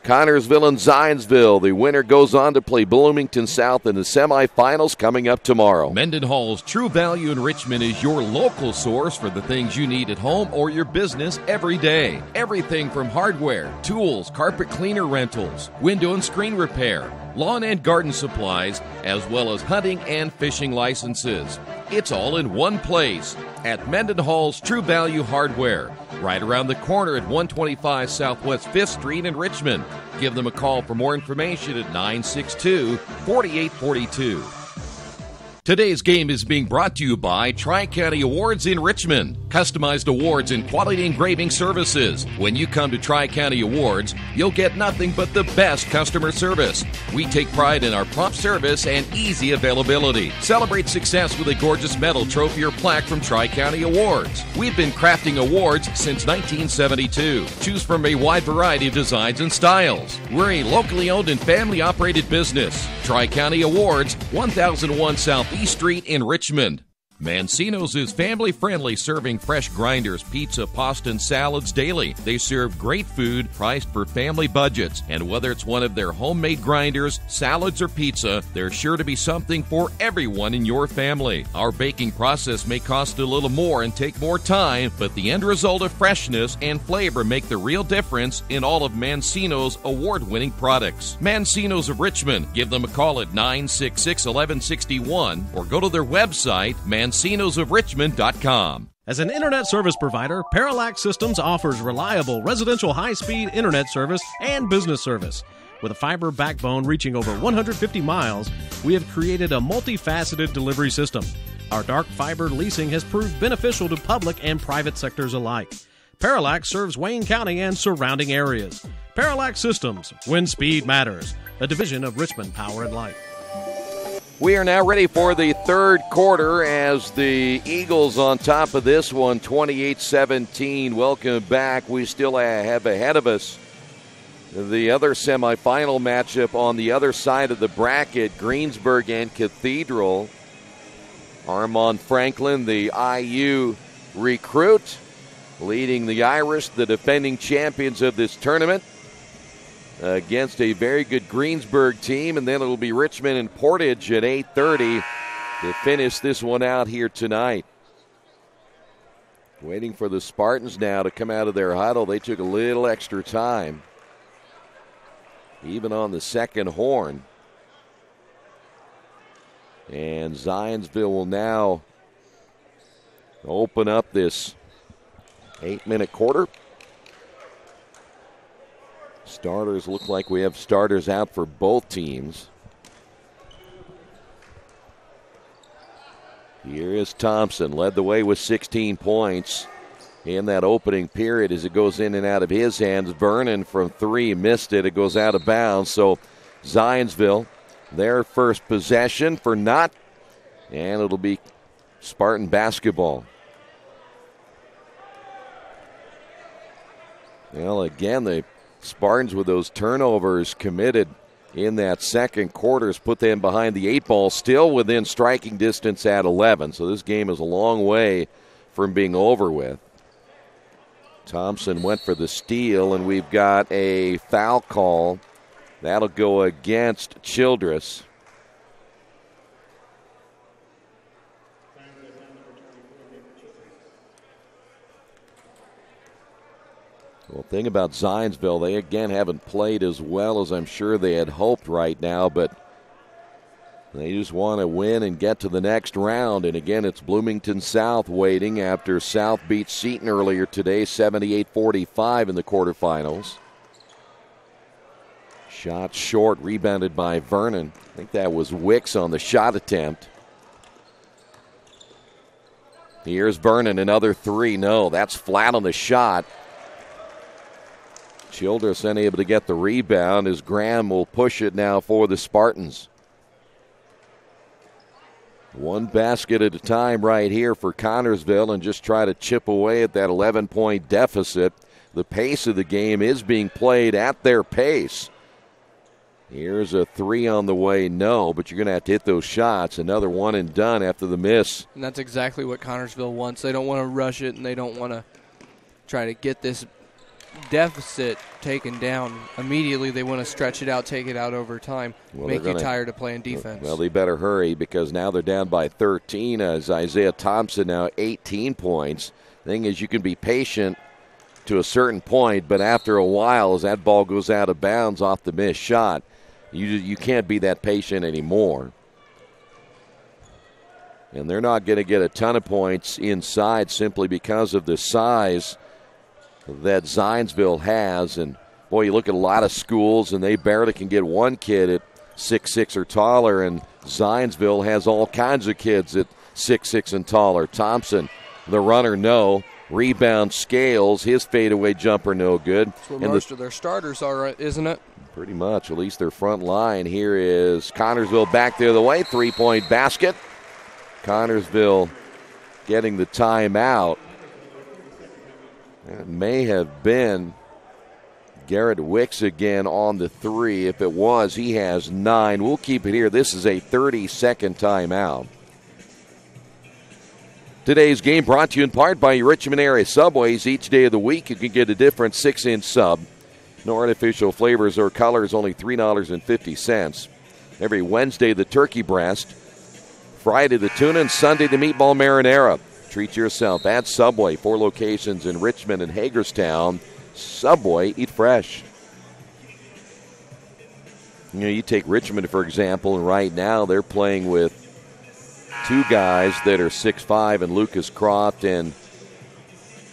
Connersville and Zionsville. The winner goes on to play Bloomington South in the semifinals coming up tomorrow. Mendenhall's True Value in Richmond is your local source for the things you need at home or your business every day. Everything from hardware, tools, carpet cleaner rentals, window and screen repair, lawn and garden supplies, as well as hunting and fishing licenses. It's all in one place at Mendenhall's True Value Hardware, right around the corner at 125 Southwest 5th Street in Richmond. Give them a call for more information at 962-4842. Today's game is being brought to you by Tri-County Awards in Richmond. Customized awards and quality engraving services. When you come to Tri-County Awards, you'll get nothing but the best customer service. We take pride in our prompt service and easy availability. Celebrate success with a gorgeous medal, trophy, or plaque from Tri-County Awards. We've been crafting awards since 1972. Choose from a wide variety of designs and styles. We're a locally owned and family-operated business. Tri-County Awards, 1001 South East Street in Richmond. Mancino's is family-friendly, serving fresh grinders, pizza, pasta, and salads daily. They serve great food priced for family budgets. And whether it's one of their homemade grinders, salads, or pizza, there's sure to be something for everyone in your family. Our baking process may cost a little more and take more time, but the end result of freshness and flavor make the real difference in all of Mancino's award-winning products. Mancino's of Richmond. Give them a call at 966-1161 or go to their website, mancinosofrichmond.com. As an internet service provider, Parallax Systems offers reliable residential high-speed internet service and business service. With a fiber backbone reaching over 150 miles, we have created a multifaceted delivery system. Our dark fiber leasing has proved beneficial to public and private sectors alike. Parallax serves Wayne County and surrounding areas. Parallax Systems, when speed matters, a division of Richmond Power and Light. We are now ready for the third quarter as the Eagles on top of this one, 28-17. Welcome back. We still have ahead of us the other semifinal matchup on the other side of the bracket, Greensburg and Cathedral. Armand Franklin, the IU recruit, leading the Irish, the defending champions of this tournament, against a very good Greensburg team, and then it'll be Richmond and Portage at 8:30 to finish this one out here tonight. Waiting for the Spartans now to come out of their huddle. They took a little extra time, even on the second horn. And Zionsville will now open up this 8-minute quarter. Starters look like we have starters out for both teams. Here is Thompson, led the way with 16 points in that opening period as it goes in and out of his hands. Vernon from three missed it. It goes out of bounds. So Zionsville, their first possession for naught, and it'll be Spartan basketball. Well, again, the Spartans with those turnovers committed in that second quarter has put them behind the 8 ball, still within striking distance at 11. So this game is a long way from being over with. Thompson went for the steal, and we've got a foul call. That'll go against Childress. Well, thing about Zionsville, they again haven't played as well as I'm sure they had hoped right now, but they just want to win and get to the next round. And again, it's Bloomington South waiting after South beat Seton earlier today, 78-45 in the quarterfinals. Shot short, rebounded by Vernon. I think that was Wicks on the shot attempt. Here's Vernon, another three. No, that's flat on the shot. Childress unable to get the rebound as Graham will push it now for the Spartans. One basket at a time right here for Connersville and just try to chip away at that 11-point deficit. The pace of the game is being played at their pace. Here's a three on the way, no, but you're going to have to hit those shots. Another one and done after the miss. And that's exactly what Connersville wants. They don't want to rush it, and they don't want to try to get this deficit taken down immediately. They want to stretch it out, take it out over time, make you tired of playing defense. Well, they better hurry because now they're down by 13 as Isaiah Thompson now 18 points. Thing is, you can be patient to a certain point, but after a while, as that ball goes out of bounds off the missed shot, you can't be that patient anymore. And they're not going to get a ton of points inside simply because of the size that Zionsville has. And boy, you look at a lot of schools and they barely can get one kid at 6'6" or taller, and Zionsville has all kinds of kids at 6'6" and taller. Thompson, the runner, no. Rebound, Scales, his fadeaway jumper, no good. That's where most of their starters are, isn't it? Pretty much, at least their front line. Here is Connersville back the other way, three-point basket. Connersville getting the timeout. It may have been Garrett Wicks again on the three. If it was, he has 9. We'll keep it here. This is a 30-second timeout. Today's game brought to you in part by your Richmond area Subways. Each day of the week, you can get a different 6-inch sub. No artificial flavors or colors, only $3.50. Every Wednesday, the turkey breast. Friday, the tuna, and Sunday, the meatball marinara. Treat yourself at Subway. 4 locations in Richmond and Hagerstown. Subway, eat fresh. You know, you take Richmond, for example, and right now they're playing with 2 guys that are 6'5", and Lucas Croft and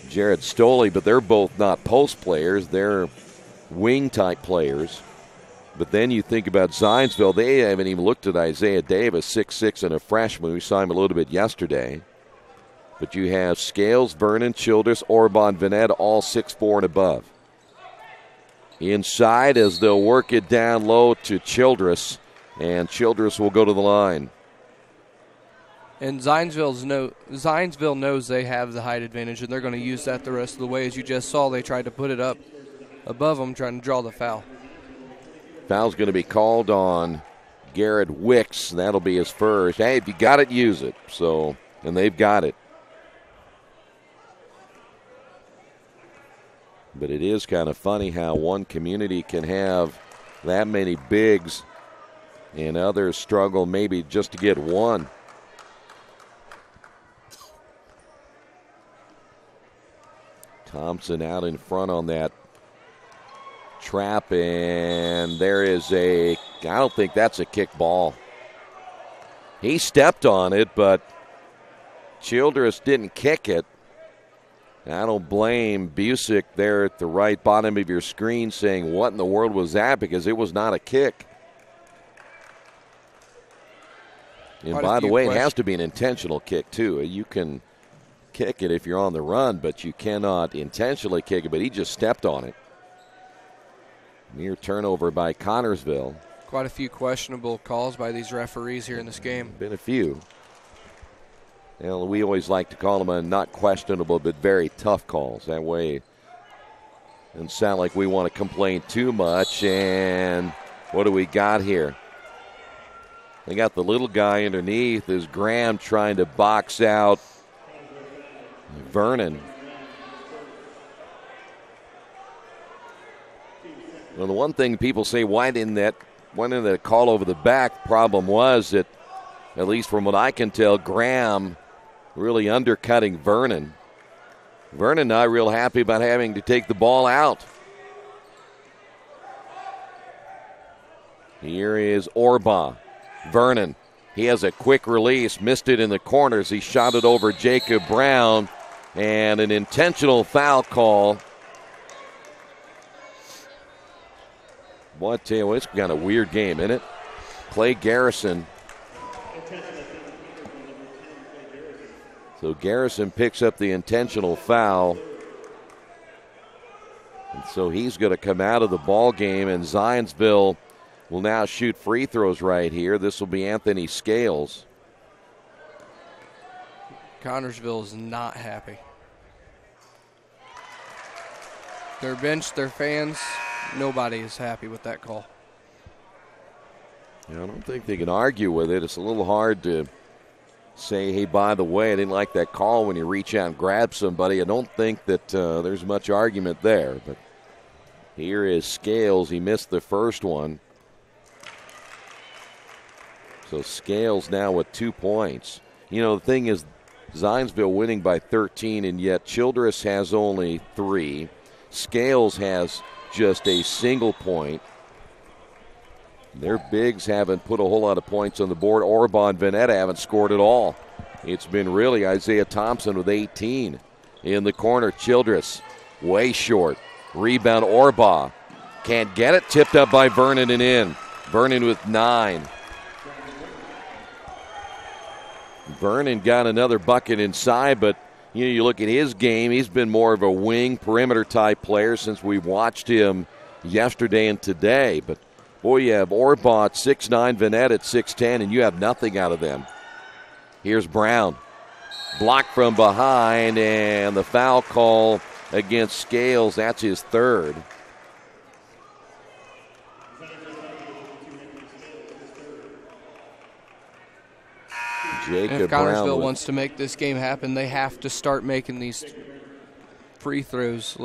Jared Stoley, but they're both not post players. They're wing-type players. But then you think about Zionsville. They haven't even looked at Isaiah Davis, 6'6", and a freshman. We saw him a little bit yesterday. But you have Scales, Vernon, Childress, Orban, Vanette, all 6'4" and above. Inside as they'll work it down low to Childress, and Childress will go to the line. And Zionsville knows they have the height advantage, and they're going to use that the rest of the way. As you just saw, they tried to put it up above them, trying to draw the foul. Foul's going to be called on Garrett Wicks. That'll be his first. Hey, if you got it, use it. So, and they've got it. But it is kind of funny how one community can have that many bigs and others struggle maybe just to get one. Thompson out in front on that trap, and there is I don't think that's a kick ball. He stepped on it, but Childress didn't kick it. I don't blame Busick there at the right bottom of your screen saying, what in the world was that? Because it was not a kick. And by the way, it has to be an intentional kick, too. You can kick it if you're on the run, but you cannot intentionally kick it, but he just stepped on it. Near turnover by Connersville. Quite a few questionable calls by these referees here in this game. Been a few. Well, we always like to call them a not questionable but very tough calls. That way it doesn't sound like we want to complain too much. And what do we got here? They got the little guy underneath. Is Graham trying to box out Vernon. Well, the one thing people say, why didn't that call over the back? Problem was that, at least from what I can tell, Graham really undercutting Vernon. Vernon not real happy about having to take the ball out. Here is Orba. Vernon. He has a quick release, missed it in the corners. He shot it over Jacob Brown, and an intentional foul call. Boy, I tell you what, it's kind of a weird game, isn't it? Clay Garrison. So Garrison picks up the intentional foul. And so he's going to come out of the ball game, and Zionsville will now shoot free throws right here. This will be Anthony Scales. Connersville is not happy. Their bench, their fans, nobody is happy with that call. I don't think they can argue with it. It's a little hard to say, hey, by the way, I didn't like that call when you reach out and grab somebody. I don't think that there's much argument there. But here is Scales. He missed the first one. So Scales now with 2 points. You know, the thing is, Zionsville winning by 13, and yet Childress has only 3. Scales has just a single point. Their bigs haven't put a whole lot of points on the board. Orban, Vanetta haven't scored at all. It's been really Isaiah Thompson with 18. In the corner, Childress, way short. Rebound, Orba. Can't get it. Tipped up by Vernon and in. Vernon with 9. Vernon got another bucket inside, but you look at his game, he's been more of a wing perimeter type player since we watched him yesterday and today. But boy, you have Orbaugh at 6'9", Vanette at 6'10", and you have nothing out of them. Here's Brown. Blocked from behind, and the foul call against Scales. That's his third. If Connersville wants to make this game happen, they have to start making these free throws.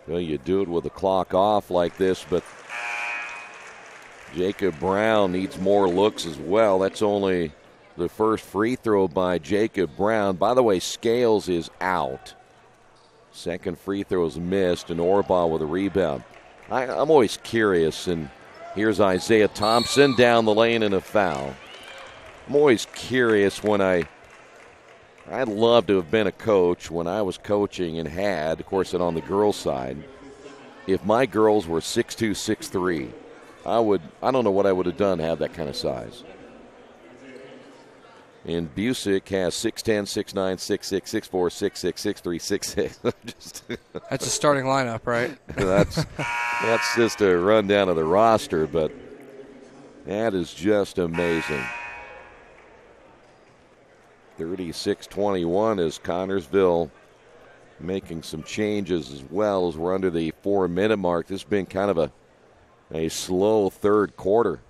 Well, you do it with the clock off like this, but Jacob Brown needs more looks as well. That's only the first free throw by Jacob Brown. By the way, Scales is out. Second free throw is missed, and Orbaugh with a rebound. I'm always curious, and here's Isaiah Thompson down the lane and a foul. I'm always curious when I'd love to have been a coach when I was coaching and had, of course, and on the girls' side, if my girls were 6'2", 6'3", I don't know what I would have done to have that kind of size. And Busick has 6'10", 6'9", 6'6", 6'4", 6'6", 6'3", 6'6". That's a starting lineup, right? That's just a rundown of the roster, but that is just amazing. 36-21 is Connersville making some changes as well as we're under the 4-minute mark. This has been kind of a slow third quarter.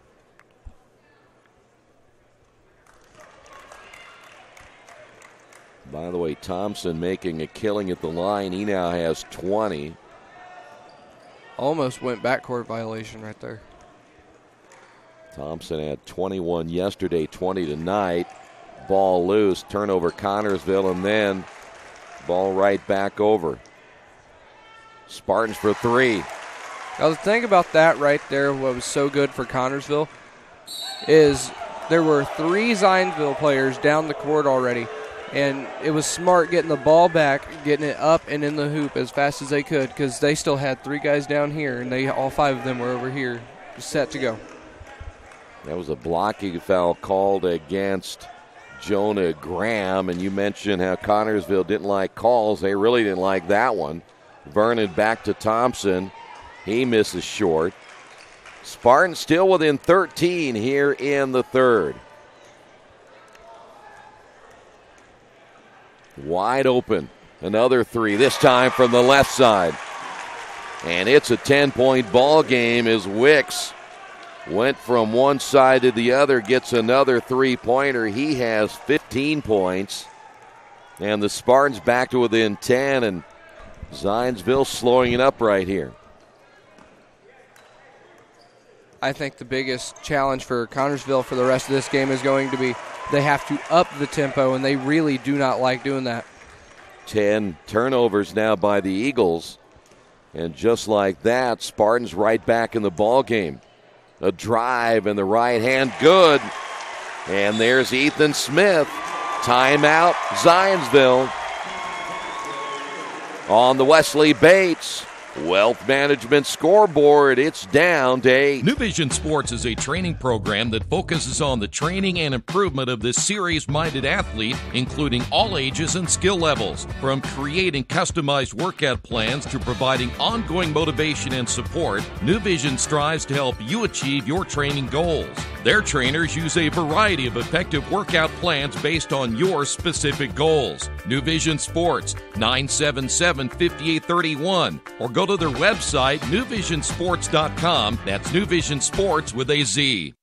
By the way, Thompson making a killing at the line. He now has 20. Almost went backcourt violation right there. Thompson had 21 yesterday, 20 tonight. Ball loose, turnover Connersville, and then ball right back over. Spartans for 3. Now the thing about that right there, what was so good for Connersville, is there were 3 Zionsville players down the court already, and it was smart getting the ball back, getting it up and in the hoop as fast as they could, because they still had 3 guys down here, and all 5 of them were over here set to go. That was a blocking foul called against Jonah Graham, and you mentioned how Connersville didn't like calls. They really didn't like that one. Vernon back to Thompson. He misses short. Spartans still within 13 here in the third. Wide open. Another 3, this time from the left side. And it's a 10-point ball game as Wicks went from one side to the other, gets another 3-pointer. He has 15 points. And the Spartans back to within 10, and Zionsville slowing it up right here. I think the biggest challenge for Connersville for the rest of this game is going to be they have to up the tempo, and they really do not like doing that. 10 turnovers now by the Eagles. And just like that, Spartans right back in the ball game. A drive in the right hand, good. And there's Ethan Smith. Timeout, Zionsville. On the Wesley Bates Wealth Management scoreboard, it's down to 8. New Vision Sports is a training program that focuses on the training and improvement of the serious-minded athlete, including all ages and skill levels. From creating customized workout plans to providing ongoing motivation and support, New Vision strives to help you achieve your training goals. Their trainers use a variety of effective workout plans based on your specific goals. New Vision Sports, 977-5831, or go to their website, newvisionsports.com. That's New Vision Sports with a Z.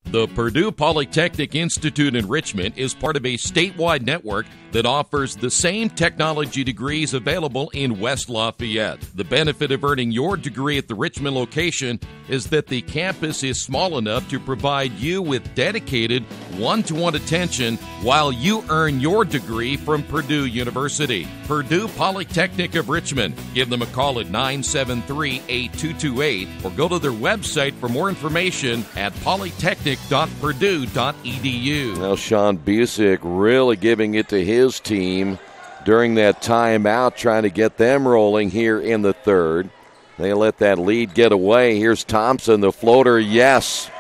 The Purdue Polytechnic Institute in Richmond is part of a statewide network that offers the same technology degrees available in West Lafayette. The benefit of earning your degree at the Richmond location is that the campus is small enough to provide you with dedicated one-to-one attention while you earn your degree from Purdue University. Purdue Polytechnic of Richmond. Give them a call at 973-8228 or go to their website for more information at polytechnic.purdue.edu. Now Sean Busick really giving it to his team during that timeout, trying to get them rolling here in the third. They let that lead get away. Here's Thompson, the floater, yes.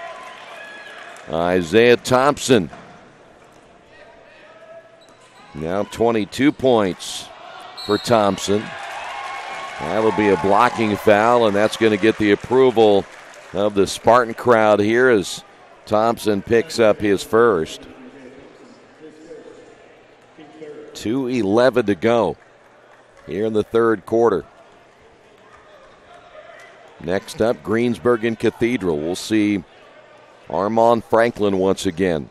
Isaiah Thompson. Now 22 points for Thompson. That'll be a blocking foul, and that's going to get the approval of the Spartan crowd here as Thompson picks up his first. 2:11 to go here in the third quarter. Next up, Greensburg and Cathedral. We'll see Armand Franklin once again.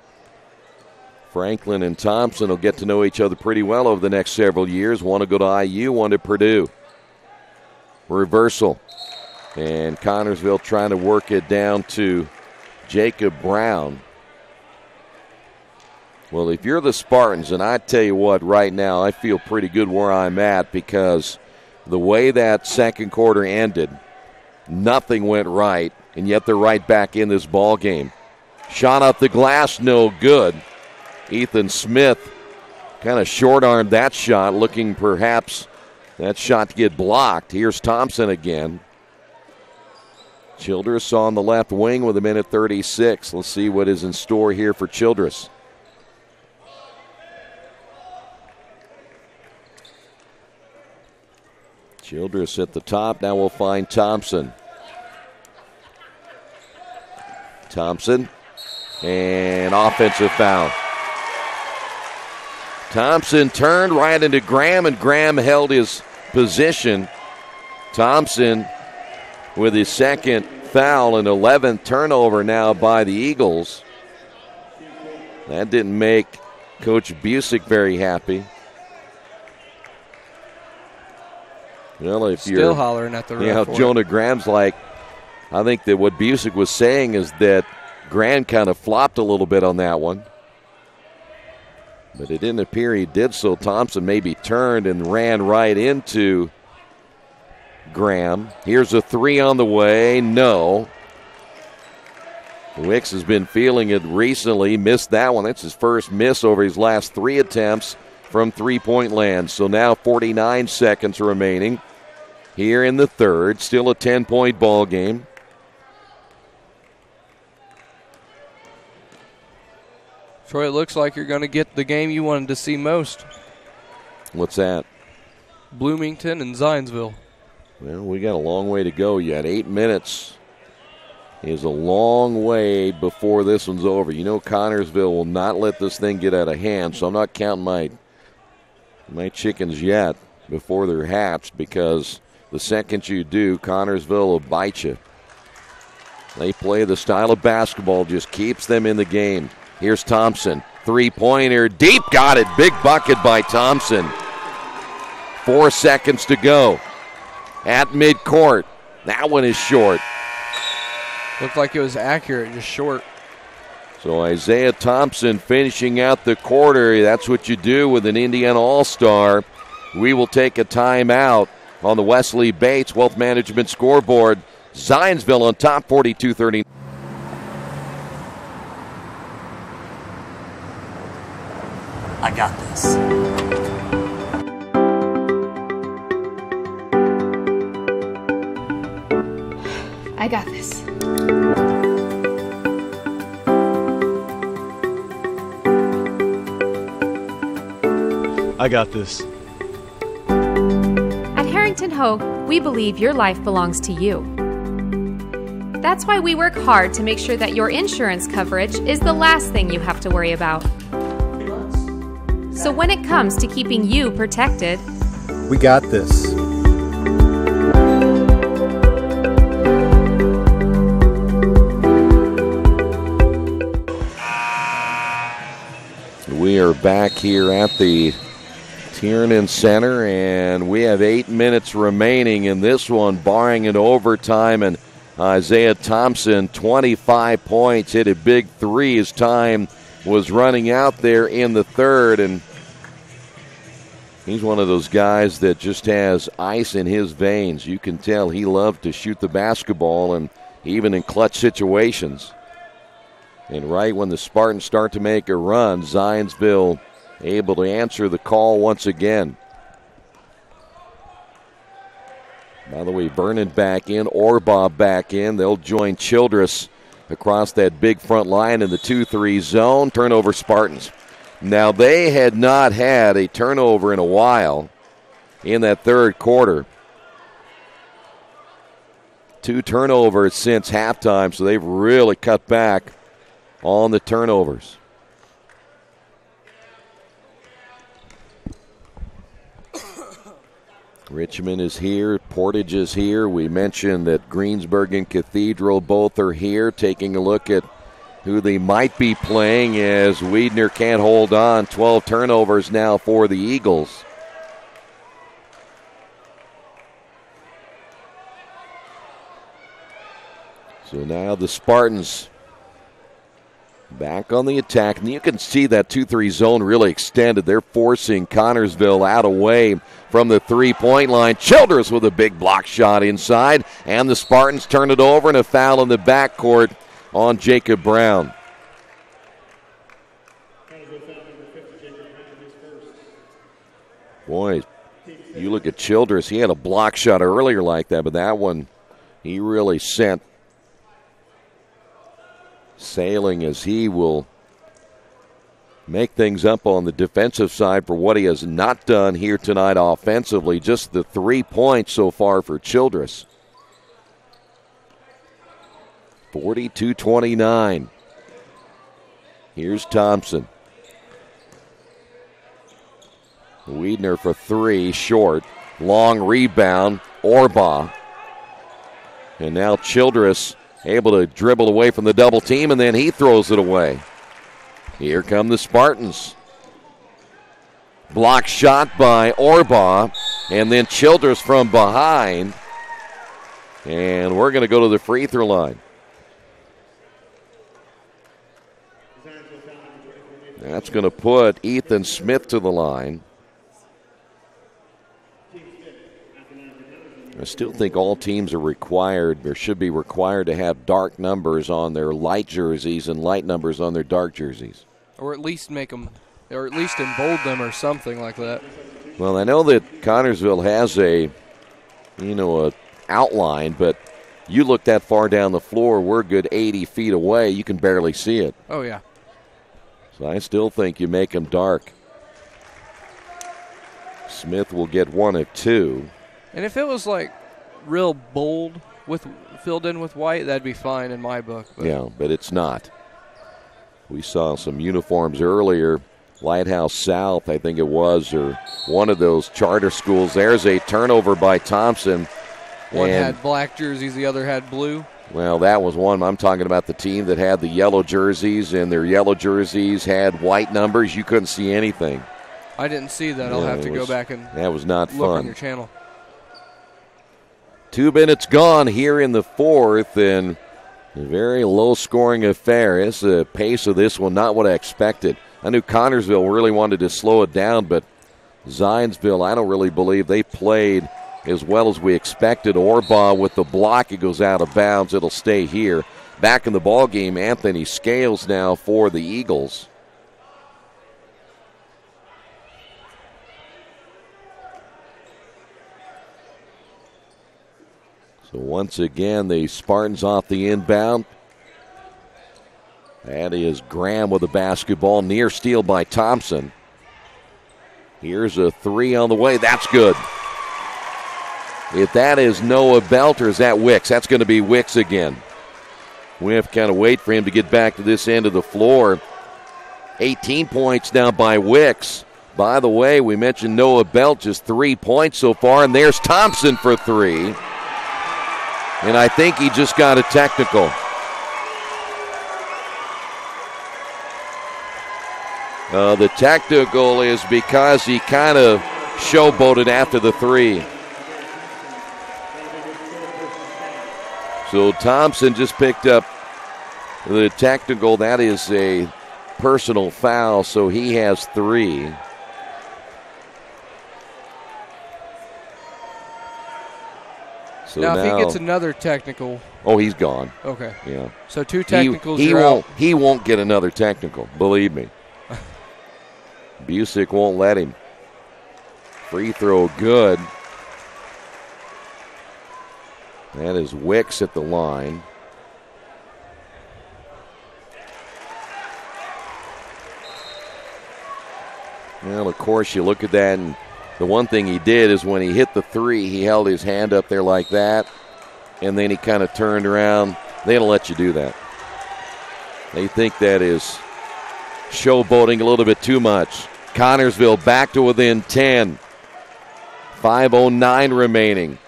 Franklin and Thompson will get to know each other pretty well over the next several years. One to go to IU, one to Purdue. Reversal. And Connersville trying to work it down to Jacob Brown. Well, if you're the Spartans, and I tell you what, right now I feel pretty good where I'm at because the way that second quarter ended, nothing went right, and yet they're right back in this ball game. Shot off the glass, no good. Ethan Smith kind of short-armed that shot, looking perhaps that shot to get blocked. Here's Thompson again. Childress on the left wing with a minute 36. Let's see what is in store here for Childress. Childress at the top. Now we'll find Thompson. Thompson. And offensive foul. Thompson turned right into Graham, and Graham held his position. Thompson with his second foul and 11th turnover now by the Eagles. That didn't make Coach Busick very happy. Well, if Still you're hollering at the ref. Jonah Graham's like, I think that what Busick was saying is that Graham kind of flopped a little bit on that one. But it didn't appear he did so. Thompson maybe turned and ran right into Graham. Here's a three on the way. No. Wicks has been feeling it recently. Missed that one. That's his first miss over his last three attempts from three-point land. So now 49 seconds remaining here in the third. Still a 10-point ball game. Troy, it looks like you're going to get the game you wanted to see most. What's that? Bloomington and Zionsville. Well, we got a long way to go yet. 8 minutes is a long way before this one's over. You know Connersville will not let this thing get out of hand, so I'm not counting my chickens yet before they're hatched, because the second you do, Connersville will bite you. They play the style of basketball, just keeps them in the game. Here's Thompson. Three-pointer, deep, got it. Big bucket by Thompson. 4 seconds to go. At midcourt. That one is short. Looked like it was accurate, just short. So Isaiah Thompson finishing out the quarter. That's what you do with an Indiana All-Star. We will take a timeout on the Wesley Bates Wealth Management scoreboard. Zionsville on top, 42-30. I got this. I got this. I got this. At Harrington Hogue, we believe your life belongs to you. That's why we work hard to make sure that your insurance coverage is the last thing you have to worry about. So when it comes to keeping you protected, We got this. We are back here at the Tiernan Center, and we have 8 minutes remaining in this one, barring an overtime. And Isaiah Thompson, 25 points, hit a big three as time was running out there in the third. And he's one of those guys that just has ice in his veins. You can tell he loved to shoot the basketball, and even in clutch situations. And right when the Spartans start to make a run, Zionsville able to answer the call once again. By the way, Vernon back in, Orbaugh back in. They'll join Childress across that big front line in the 2-3 zone. Turnover Spartans. Now, they had not had a turnover in a while in that third quarter. 2 turnovers since halftime, so they've really cut back on the turnovers. Richmond is here. Portage is here. We mentioned that Greensburg and Cathedral both are here, taking a look at who they might be playing as Wiedner can't hold on. 12 turnovers now for the Eagles. So now the Spartans back on the attack, and you can see that 2-3 zone really extended. They're forcing Connersville out away from the three-point line. Childress with a big block shot inside, and the Spartans turn it over, and a foul in the backcourt on Jacob Brown. Boy, you look at Childress. He had a block shot earlier like that, but that one he really sent sailing, as he will make things up on the defensive side for what he has not done here tonight offensively. Just the 3 points so far for Childress. 42-29. Here's Thompson. Wiedner for 3, short. Long rebound, Orbaugh. And now Childress able to dribble away from the double team, and then he throws it away. Here come the Spartans. Block shot by Orbaugh, and then Childress from behind. And we're going to go to the free throw line. That's going to put Ethan Smith to the line. I still think all teams are required, or should be required, to have dark numbers on their light jerseys and light numbers on their dark jerseys. Or at least make them, or at least embold them or something like that. Well, I know that Connersville has a outline, but you look that far down the floor, we're a good 80 feet away, you can barely see it. Oh, yeah. So I still think you make them dark. Smith will get 1 of 2. And if it was like real bold with filled in with white, that'd be fine in my book. But. Yeah, but it's not. We saw some uniforms earlier. Lighthouse South, I think it was, or one of those charter schools. There's a turnover by Thompson. One had black jerseys, the other had blue. Well, that was one. I'm talking about the team that had the yellow jerseys, and their yellow jerseys had white numbers. You couldn't see anything. I didn't see that. I'll have to go back and that was not look fun. On your channel. 2 minutes gone here in the fourth, and a very low-scoring affair. The pace of this one, not what I expected. I knew Connersville really wanted to slow it down, but Zionsville, I don't really believe they played as well as we expected. Orbaugh with the block, it goes out of bounds. It'll stay here. Back in the ballgame, Anthony Scales now for the Eagles. So once again, the Spartans off the inbound. That is Graham with the basketball. Near steal by Thompson. Here's a 3 on the way. That's good. If that is Noah Belt or is that Wicks? That's going to be Wicks again. We have to kind of wait for him to get back to this end of the floor. 18 points now by Wicks. By the way, we mentioned Noah Belt, just 3 points so far, and there's Thompson for 3. And I think he just got a technical. The technical is because he kind of showboated after the 3. So Thompson just picked up the technical. That is a personal foul, so he has 3. So now, if he gets another technical. Oh, he's gone. Okay. Yeah. So 2 technicals. He won't get another technical, believe me. Busick won't let him. Free throw good. That is Wicks at the line. Well, of course, you look at that, and the one thing he did is when he hit the three, he held his hand up there like that, and then he kind of turned around. They don't let you do that. They think that is showboating a little bit too much. Connersville back to within 10. 5:09 remaining.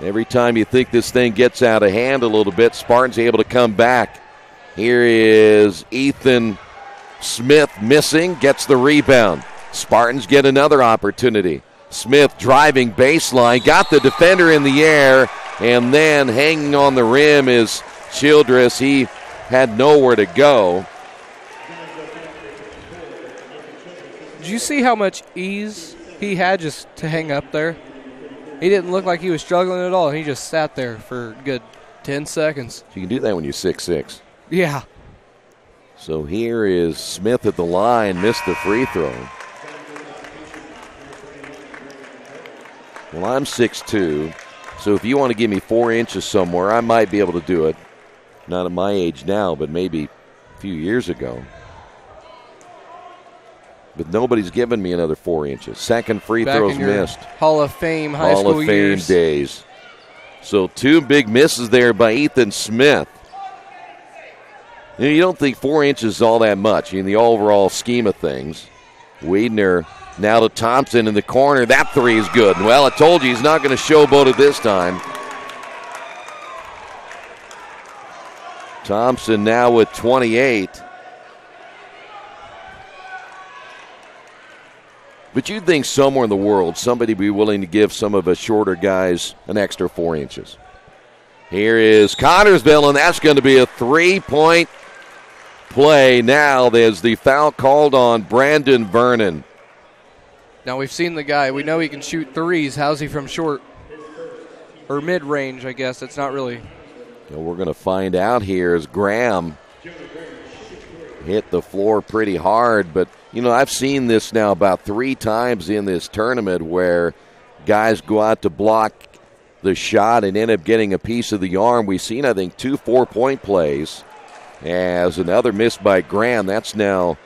Every time you think this thing gets out of hand a little bit, Spartans able to come back. Here is Ethan Smith missing, gets the rebound. Spartans get another opportunity. Smith driving baseline, got the defender in the air, and then hanging on the rim is Childress. He had nowhere to go. Did you see how much ease he had just to hang up there? He didn't look like he was struggling at all. He just sat there for a good 10 seconds. You can do that when you're 6'6". Yeah. So here is Smith at the line, missed the free throw. Well, I'm 6'2", so if you want to give me 4 inches somewhere, I might be able to do it. Not at my age now, but maybe a few years ago. But nobody's given me another 4 inches. Second free throw's missed. Hall of Fame high school Hall of Fame years. days. So 2 big misses there by Ethan Smith. You don't think 4 inches is all that much in the overall scheme of things. Wiedner now to Thompson in the corner. That three is good. Well, I told you he's not going to showboat it this time. Thompson now with 28. But you'd think somewhere in the world somebody would be willing to give some of us shorter guys an extra 4 inches. Here is Connersville, and that's going to be a 3-point play now. There's the foul called on Brandon Vernon. Now we've seen the guy. We know he can shoot threes. How's he from short or mid-range, I guess? It's not really. Well, we're going to find out here as Graham hit the floor pretty hard. But, you know, I've seen this now about 3 times in this tournament where guys go out to block the shot and end up getting a piece of the arm. We've seen, I think, 2 4-point plays. As another miss by Graham. That's now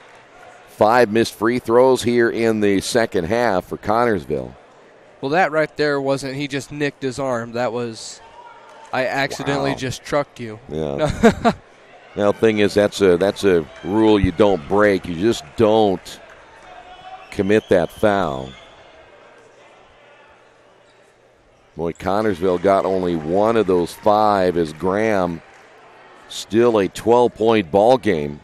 5 missed free throws here in the second half for Connersville. Well, that right there wasn't he just nicked his arm. That was I accidentally just trucked you. Yeah. Now, the thing is, that's a rule you don't break. You just don't commit that foul. Boy, Connersville got only 1 of those 5 as Graham. Still a 12-point ball game.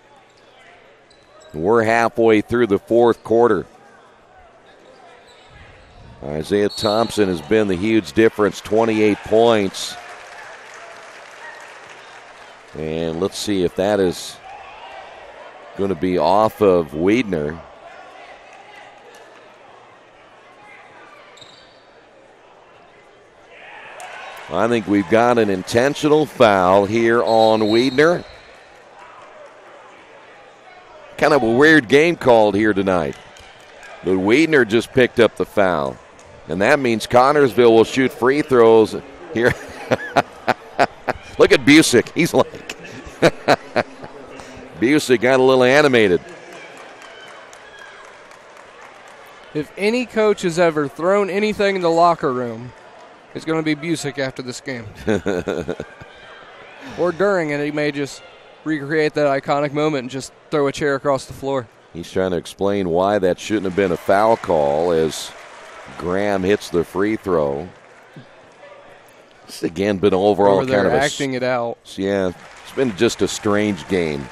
We're halfway through the fourth quarter. Isaiah Thompson has been the huge difference, 28 points. And let's see if that is going to be off of Wiedner. I think we've got an intentional foul here on Wiedner. Kind of a weird game called here tonight. But Wiedner just picked up the foul. And that means Connersville will shoot free throws here. Look at Busick. He's like, Busick got a little animated. If any coach has ever thrown anything in the locker room, it's going to be Busick after this game. Or during it, he may just recreate that iconic moment and just throw a chair across the floor. He's trying to explain why that shouldn't have been a foul call as Graham hits the free throw. It's again been overall kind of acting it out. Yeah, it's been just a strange game.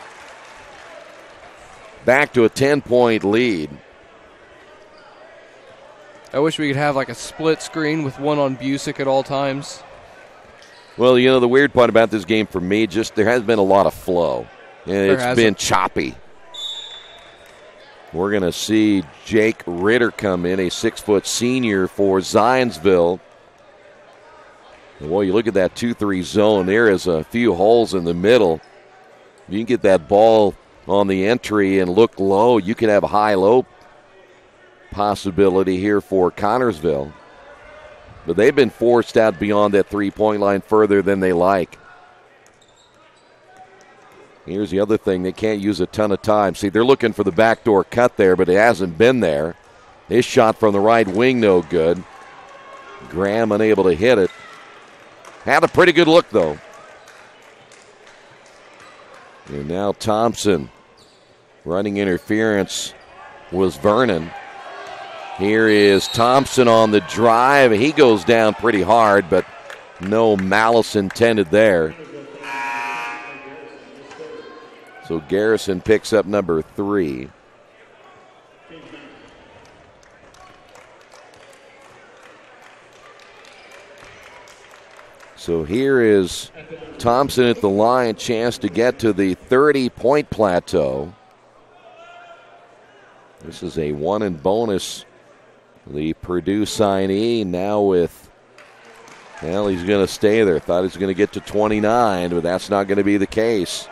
Back to a 10-point lead. I wish we could have like a split screen with one on Busick at all times. Well, you know, the weird part about this game for me, just there has been a lot of flow. It's been choppy. We're going to see Jake Ritter come in, a 6-foot senior for Zionsville. And well, you look at that 2-3 zone, there is a few holes in the middle. You can get that ball on the entry and look low. You can have a high-low possibility here for Connersville. But they've been forced out beyond that three-point line further than they like. Here's the other thing. They can't use a ton of time. See, they're looking for the backdoor cut there, but it hasn't been there. His shot from the right wing, no good. Graham unable to hit it. Had a pretty good look, though. And now Thompson running interference was Vernon. Here is Thompson on the drive. He goes down pretty hard, but no malice intended there. So Garrison picks up number 3. So here is Thompson at the line, chance to get to the 30-point plateau. This is a 1 and bonus. The Purdue signee now with, well, he's going to stay there. Thought he was going to get to 29, but that's not going to be the case.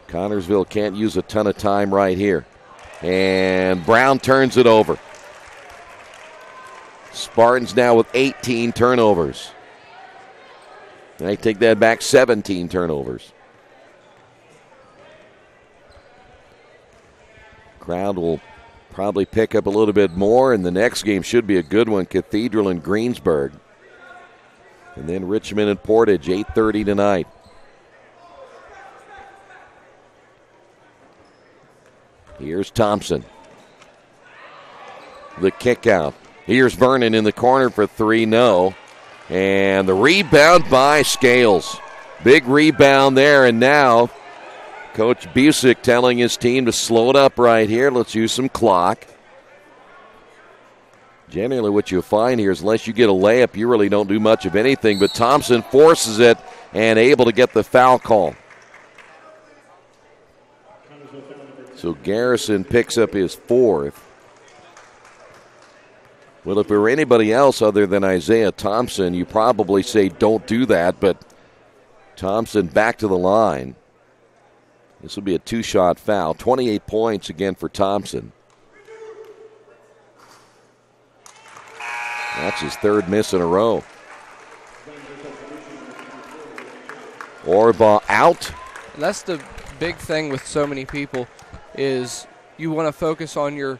Connersville can't use a ton of time right here. And Brown turns it over. Spartans now with 18 turnovers. I take that back, 17 turnovers. Crowd will probably pick up a little bit more, and the next game should be a good one. Cathedral and Greensburg. And then Richmond and Portage, 8:30 tonight. Here's Thompson. The kick out. Here's Vernon in the corner for 3, no. And the rebound by Scales. Big rebound there, and now Coach Busick telling his team to slow it up right here. Let's use some clock. Generally what you'll find here is unless you get a layup, you really don't do much of anything. But Thompson forces it and able to get the foul call. So Garrison picks up his 4th. Well, if it were anybody else other than Isaiah Thompson, you probably say don't do that. But Thompson back to the line. This will be a 2-shot foul. 28 points again for Thompson. That's his 3rd miss in a row. Orbaugh out. And that's the big thing with so many people is you want to focus on your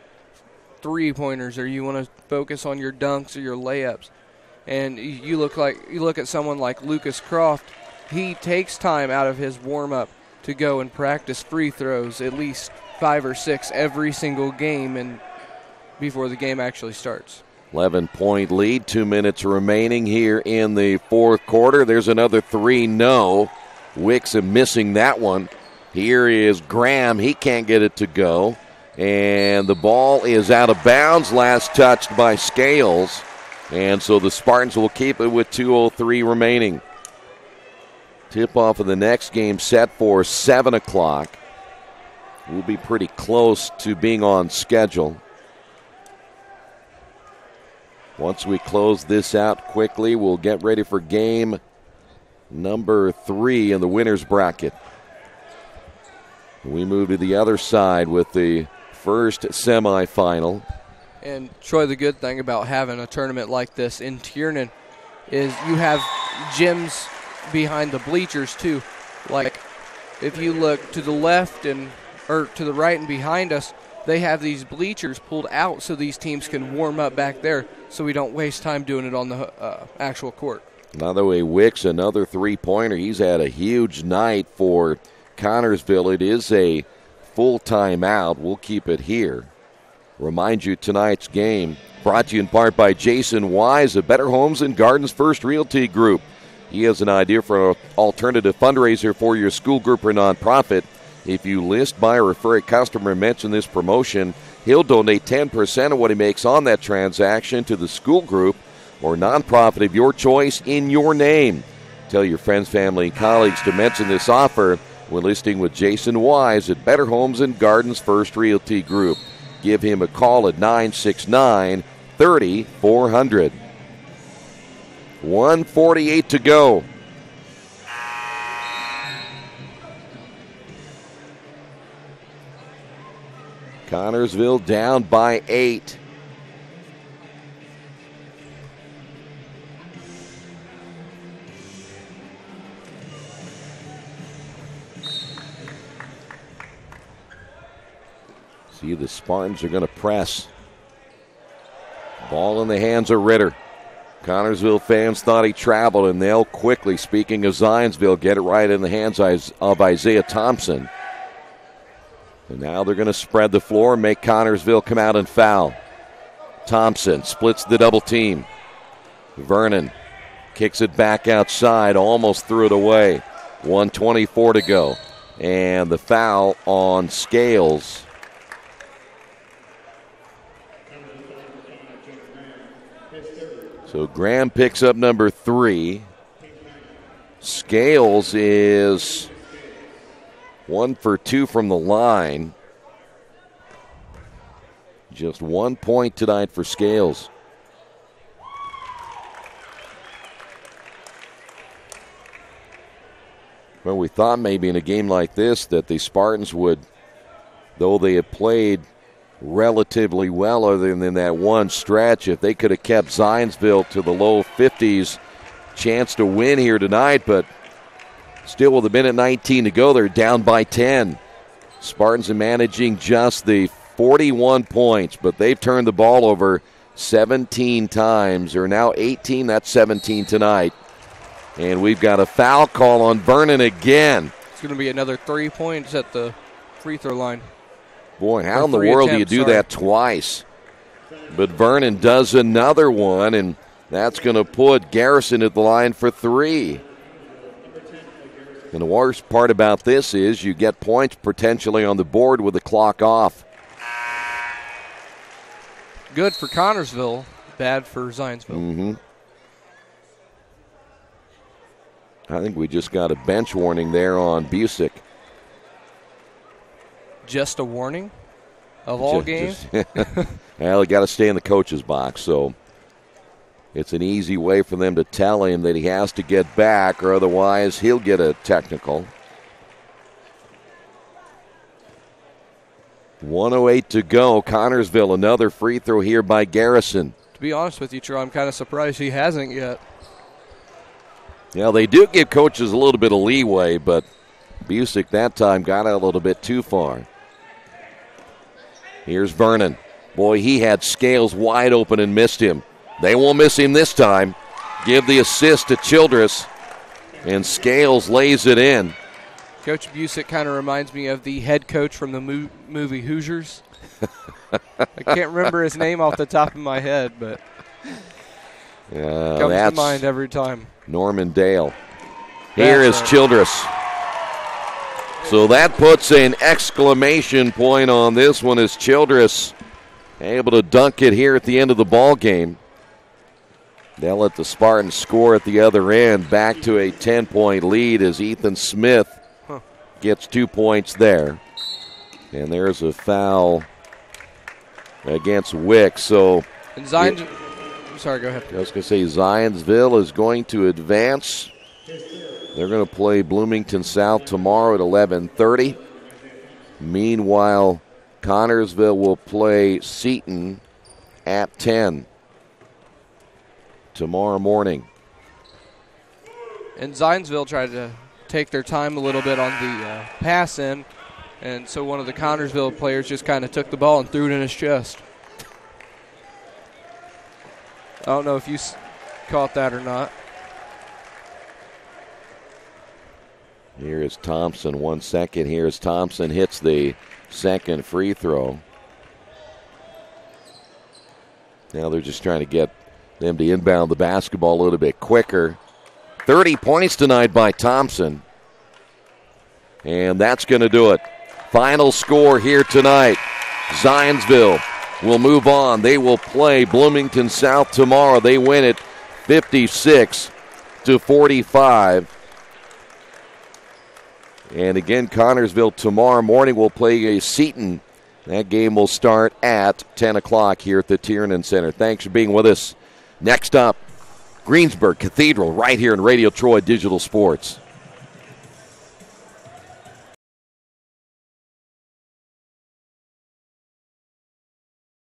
three-pointers or you want to focus on your dunks or your layups. And you look at someone like Lucas Croft. He takes time out of his warm-up to go and practice free throws, at least 5 or 6 every single game and before the game actually starts. 11-point lead, 2 minutes remaining here in the 4th quarter. There's another 3, no. Wixom missing that one. Here is Graham. He can't get it to go. And the ball is out of bounds. Last touched by Scales. And so the Spartans will keep it with 2:03 remaining. Tip-off of the next game set for 7 o'clock. We'll be pretty close to being on schedule. Once we close this out quickly, we'll get ready for game number 3 in the winner's bracket. We move to the other side with the first semifinal. And Troy, the good thing about having a tournament like this in Tiernan is you have gyms behind the bleachers too. Like if you look to the left or to the right and behind us, they have these bleachers pulled out so these teams can warm up back there so we don't waste time doing it on the actual court. By the way, Wicks, another 3-pointer. He's had a huge night for Connersville. It is a full timeout. We'll keep it here. Remind you tonight's game brought to you in part by Jason Wise of Better Homes and Gardens First Realty Group. He has an idea for an alternative fundraiser for your school group or nonprofit. If you list, buy, or refer a customer and mention this promotion, he'll donate 10% of what he makes on that transaction to the school group or nonprofit of your choice in your name. Tell your friends, family, and colleagues to mention this offer when listing with Jason Wise at Better Homes and Gardens First Realty Group. Give him a call at 969-30-400. 1:48 to go. Connersville down by 8. See, the Spartans are going to press. Ball in the hands of Ritter. Connersville fans thought he traveled, and they'll quickly, speaking of Zionsville, get it right in the hands of Isaiah Thompson. And now they're going to spread the floor and make Connersville come out and foul. Thompson splits the double team. Vernon kicks it back outside, almost threw it away. 1:24 to go. And the foul on Scales. So Graham picks up number 3. Scales is 1 for 2 from the line. Just 1 point tonight for Scales. Well, we thought maybe in a game like this that the Spartans would, though they have played relatively well other than that one stretch, if they could have kept Zionsville to the low 50s, chance to win here tonight, but still with a minute 19 to go, they're down by 10. Spartans are managing just the 41 points, but they've turned the ball over 17 times, or now 18, that's 17 tonight. And we've got a foul call on Vernon again. It's going to be another 3 points at the free throw line. Boy, how in the world do you do that twice? But Vernon does another one, and that's going to put Garrison at the line for 3. And the worst part about this is you get points potentially on the board with the clock off. Good for Connersville, bad for Zionsville. Mm-hmm. I think we just got a bench warning there on Busick. Just a warning of all games? Well, he got to stay in the coach's box, so it's an easy way for them to tell him that he has to get back, or otherwise he'll get a technical. 1:08 to go. Connersville, another free throw here by Garrison. To be honest with you, Troy, I'm kind of surprised he hasn't yet. Yeah, they do give coaches a little bit of leeway, but Busick that time got out a little bit too far. Here's Vernon. Boy, he had Scales wide open and missed him. They won't miss him this time. Give the assist to Childress, and Scales lays it in. Coach Busick kind of reminds me of the head coach from the movie Hoosiers. I can't remember his name off the top of my head, but comes to mind every time. Norman Dale. Here is Childress. So that puts an exclamation point on this one as Childress able to dunk it here at the end of the ball game. They'll let the Spartans score at the other end, back to a 10-point lead as Ethan Smith gets 2 points there. And there's a foul against Wick. So, and sorry, go ahead. I was going to say Zionsville is going to advance. They're going to play Bloomington South tomorrow at 11:30. Meanwhile, Connersville will play Seton at 10 tomorrow morning. And Zionsville tried to take their time a little bit on the pass in, and so one of the Connersville players just kind of took the ball and threw it in his chest. I don't know if you caught that or not. Here is Thompson, 1 second. Here's Thompson, hits the second free throw. Now they're just trying to get them to inbound the basketball a little bit quicker. 30 points tonight by Thompson. And that's going to do it. Final score here tonight. Zionsville will move on. They will play Bloomington South tomorrow. They win it 56-45. And again, Connersville tomorrow morning will play a Seton. That game will start at 10 o'clock here at the Tiernan Center. Thanks for being with us. Next up, Greensburg Cathedral right here in Radio Troy Digital Sports.